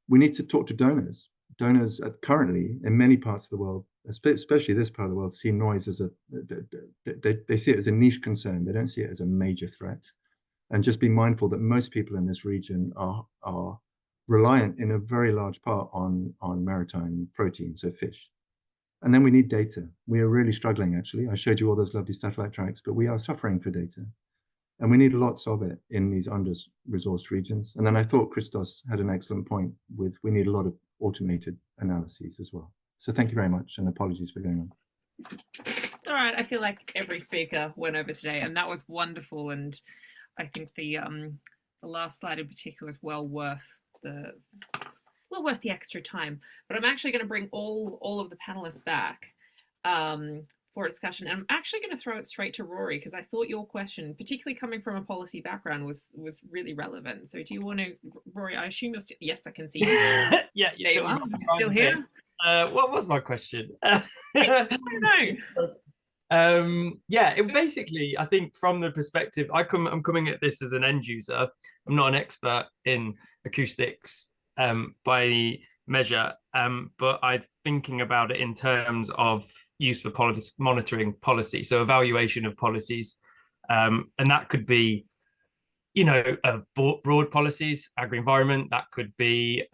We need to talk to donors. Donors currently in many parts of the world, especially this part of the world, see noise as they see it as a niche concern. They don't see it as a major threat. And just be mindful that most people in this region are reliant in a very large part on maritime protein, so fish. And then we need data. We are really struggling, actually. I showed you all those lovely satellite tracks, but we are suffering for data. And we need lots of it in these under-resourced regions. And then I thought Christos had an excellent point with we need a lot of automated analyses as well. So thank you very much, and apologies for going on. It's all right. I feel like every speaker went over today, and that was wonderful. And I think the last slide in particular is well worth the extra time. But I'm actually going to bring all of the panelists back for a discussion. And I'm actually going to throw it straight to Rory, because I thought your question, particularly coming from a policy background, was really relevant. So do you want to, Rory, I assume you're still, yes, I can see you. Yeah, there you are. You're still here? What was my question? I don't know. Yeah, basically, I think from the perspective, I'm coming at this as an end user. I'm not an expert in acoustics by any measure, but I'm thinking about it in terms of use for monitoring policy, so evaluation of policies, and that could be, broad policies, agri-environment. That could be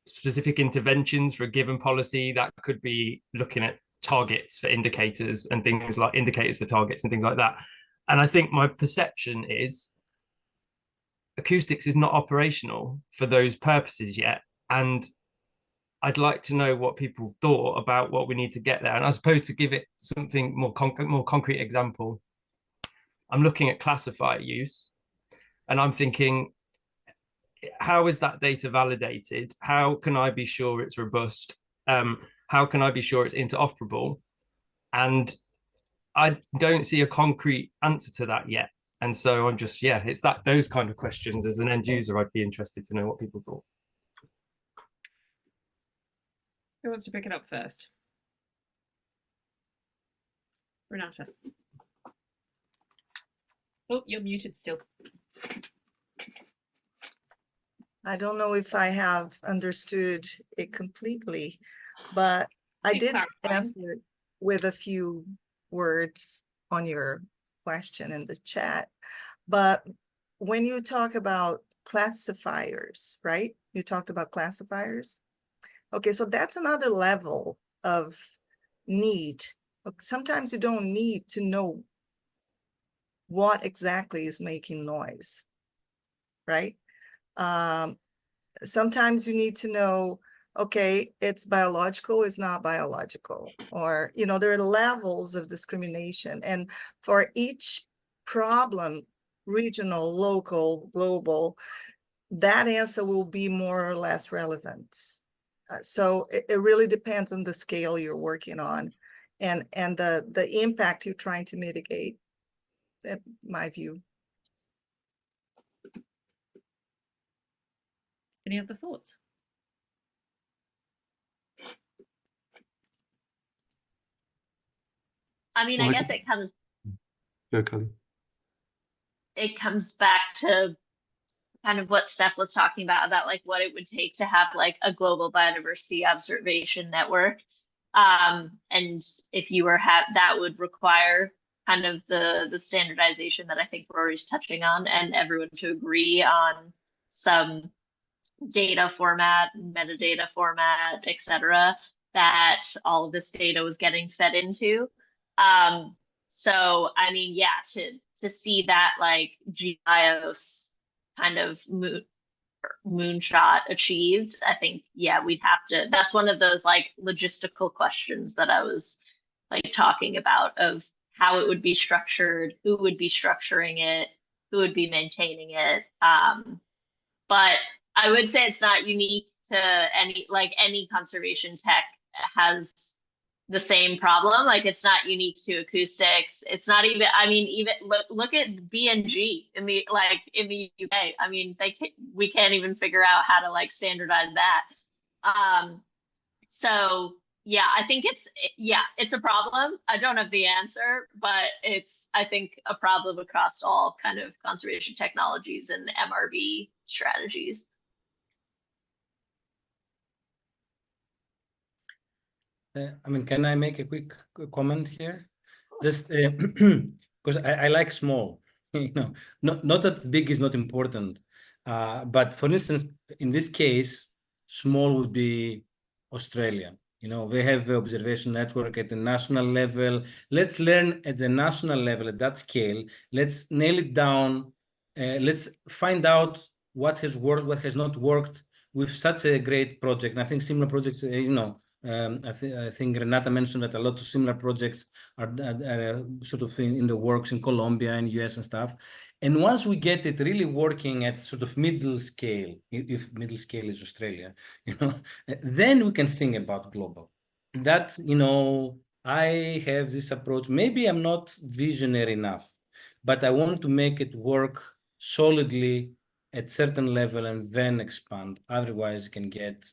specific interventions for a given policy. That could be looking at targets for indicators and things like indicators for targets and things like that. And I think my perception is acoustics is not operational for those purposes yet. And I'd like to know what people thought about what we need to get there. And I suppose to give it something more concrete example, I'm looking at classifier use, and I'm thinking, how is that data validated? How can I be sure it's robust? How can I be sure it's interoperable? And I don't see a concrete answer to that yet. And so I'm just, yeah, it's those kind of questions as an end user, I'd be interested to know what people thought. Who wants to pick it up first? Renata. Oh, you're muted still. I don't know if I have understood it completely, but I did answer it with a few words on your question in the chat. But when you talk about classifiers, right? You talked about classifiers. Okay, so that's another level of need. Sometimes you don't need to know what exactly is making noise, right? Sometimes you need to know, okay, it's biological, it's not biological, or, you know, there are levels of discrimination. And for each problem, regional, local, global, that answer will be more or less relevant. So it really depends on the scale you're working on and the impact you're trying to mitigate, in my view. Any other thoughts? I mean, I guess it comes back to kind of what Steph was talking about like what it would take to have like a global biodiversity observation network. And if you were that would require kind of the standardization that I think we're always touching on, and everyone to agree on some data format, metadata format, etc., that all of this data was getting fed into. So I mean, yeah, to see that like GIOS kind of moonshot achieved, I think, yeah, we'd have to, that's one of those like logistical questions that I was like talking about, of how it would be structured, who would be structuring it, who would be maintaining it. But I would say it's not unique to any conservation tech has the same problem. Like, it's not unique to acoustics. It's not even, I mean, even look at BNG in the UK. I mean, we can't even figure out how to like standardize that. So yeah, I think it's a problem. I don't have the answer, but it's, I think, a problem across all kind of conservation technologies and MRV strategies. I mean, can I make a quick comment here? Just because I like small, you know, not that big is not important, but for instance, in this case, small would be Australia. You know, they have the observation network at the national level. Let's learn at the national level at that scale. Let's nail it down. Let's find out what has worked, what has not worked with such a great project. And I think similar projects, you know, I think Renata mentioned that a lot of similar projects are sort of in the works in Colombia and US and stuff. And once we get it really working at sort of middle scale, if middle scale is Australia, you know, then we can think about global. That, you know, I have this approach. Maybe I'm not visionary enough, but I want to make it work solidly at certain level and then expand. Otherwise, it can get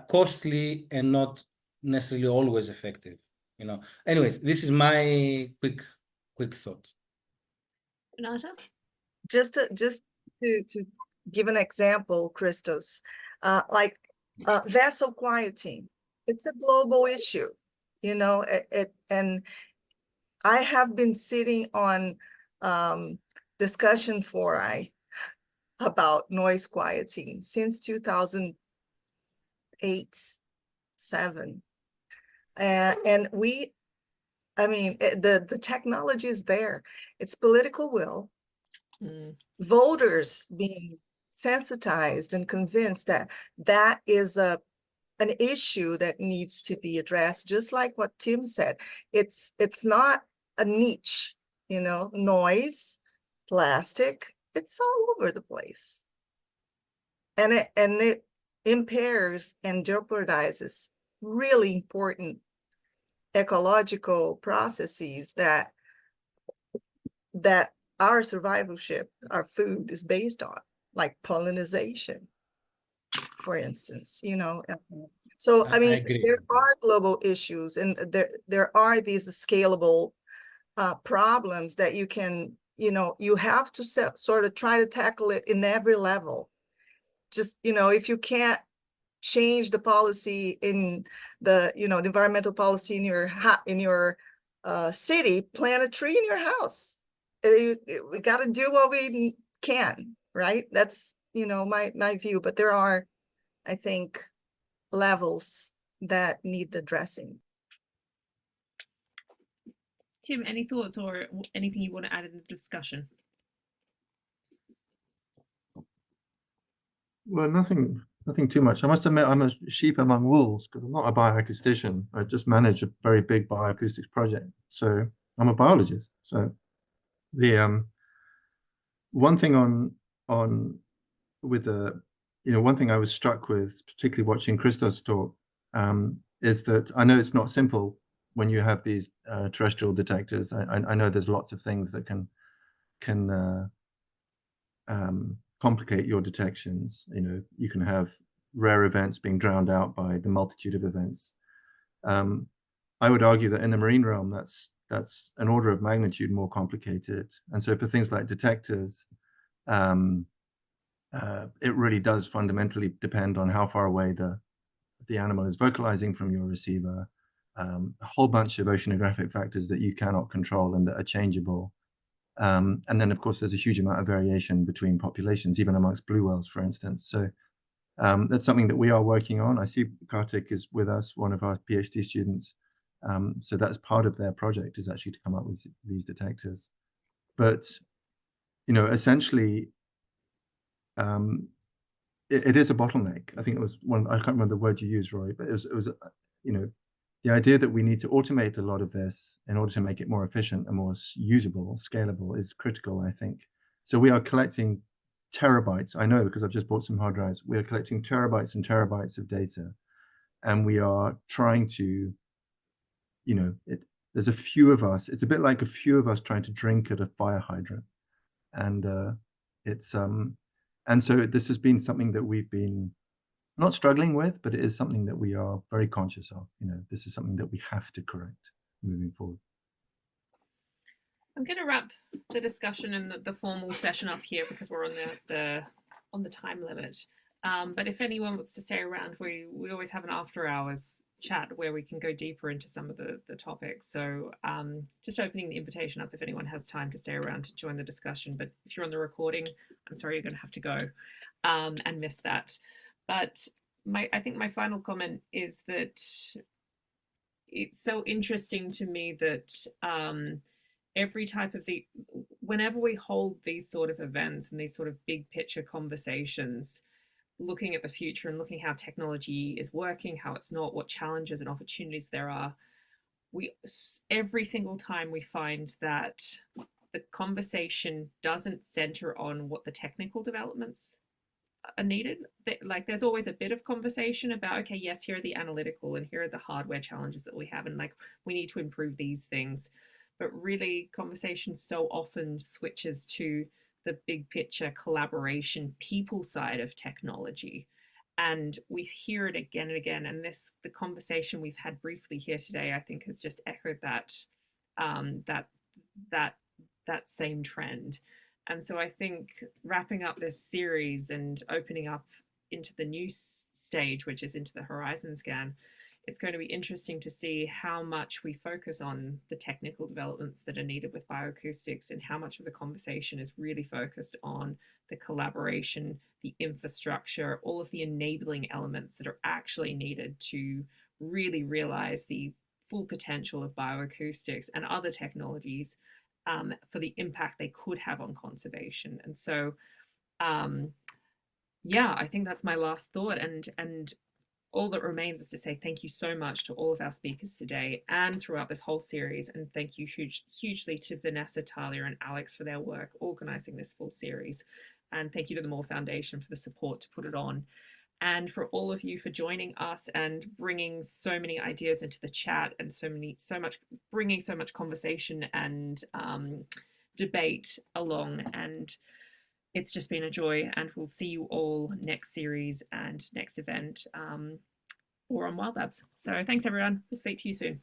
costly and not necessarily always effective, you know. Anyways, this is my quick thought. Renata? Just to give an example, Christos, vessel quieting, it's a global issue, you know, and I have been sitting on discussion fora about noise quieting since 2008, 2007. And the technology is there. It's political will. Voters being sensitized and convinced that that is an issue that needs to be addressed, just like what Tim said. It's not a niche, you know, noise, plastic, it's all over the place. And it impairs and jeopardizes really important ecological processes that our survivalship, our food is based on, like pollination, for instance, you know. So, I mean, agree. there are global issues, and there are these scalable problems that you can, you know, you have to sort of try to tackle it in every level. Just, you know, if you can't change the policy in the, you know, the environmental policy in your city, plant a tree in your house. We got to do what we can, right? That's, you know, my view. But there are, I think, levels that need addressing. Tim, any thoughts or anything you want to add in the discussion? Well, nothing too much. I must admit, I'm a sheep among wolves because I'm not a bioacoustician. I just manage a very big bioacoustics project. So I'm a biologist. So the one thing with the, you know, one thing I was struck with, particularly watching Christos talk, is that I know it's not simple when you have these terrestrial detectors. I know there's lots of things that can complicate your detections. You know, you can have rare events being drowned out by the multitude of events. I would argue that in the marine realm, that's an order of magnitude more complicated. And so for things like detectors, it really does fundamentally depend on how far away the animal is vocalizing from your receiver. A whole bunch of oceanographic factors that you cannot control and that are changeable. And then, of course, there's a huge amount of variation between populations, even amongst blue whales, for instance. So that's something that we are working on. I see Kartik is with us, one of our PhD students. So that's part of their project, is actually to come up with these detectors. But, you know, essentially, it is a bottleneck. I think it was one, I can't remember the word you used, Roy, but it was you know, the idea that we need to automate a lot of this in order to make it more efficient and more usable, scalable, is critical, I think. So we are collecting terabytes. I know, because I've just bought some hard drives. We are collecting terabytes and terabytes of data, and we are trying to, you know, there's a few of us. It's a bit like a few of us trying to drink at a fire hydrant, and and so this has been something that we've been not struggling with, but it is something that we are very conscious of. You know, this is something that we have to correct moving forward. I'm going to wrap the discussion and the formal session up here because we're on the time limit. But if anyone wants to stay around, we always have an after hours chat where we can go deeper into some of the topics. So just opening the invitation up if anyone has time to stay around to join the discussion. But if you're on the recording, I'm sorry, you're going to have to go and miss that. But I think my final comment is that it's so interesting to me that every type of whenever we hold these sort of events and these sort of big picture conversations, looking at the future and looking how technology is working, how it's not, what challenges and opportunities there are, every single time we find that the conversation doesn't center on what the technical developments are needed. Like there's always a bit of conversation about, okay, yes, here are the analytical and here are the hardware challenges that we have, and like we need to improve these things. But really, conversation so often switches to the big picture collaboration people side of technology, and we hear it again and again. And the conversation we've had briefly here today, I think, has just echoed that that same trend. And so I think wrapping up this series and opening up into the new stage, which is into the horizon scan, it's going to be interesting to see how much we focus on the technical developments that are needed with bioacoustics and how much of the conversation is really focused on the collaboration, the infrastructure, all of the enabling elements that are actually needed to really realize the full potential of bioacoustics and other technologies for the impact they could have on conservation. And so, yeah, I think that's my last thought. And all that remains is to say thank you so much to all of our speakers today and throughout this whole series. And thank you hugely to Vanessa, Talia, and Alex for their work organizing this full series. And thank you to the Moore Foundation for the support to put it on. and for all of you for joining us and bringing so many ideas into the chat and bringing so much conversation and debate along. And it's just been a joy, and we'll see you all next series and next event or on Wild Labs. So thanks everyone. We'll speak to you soon.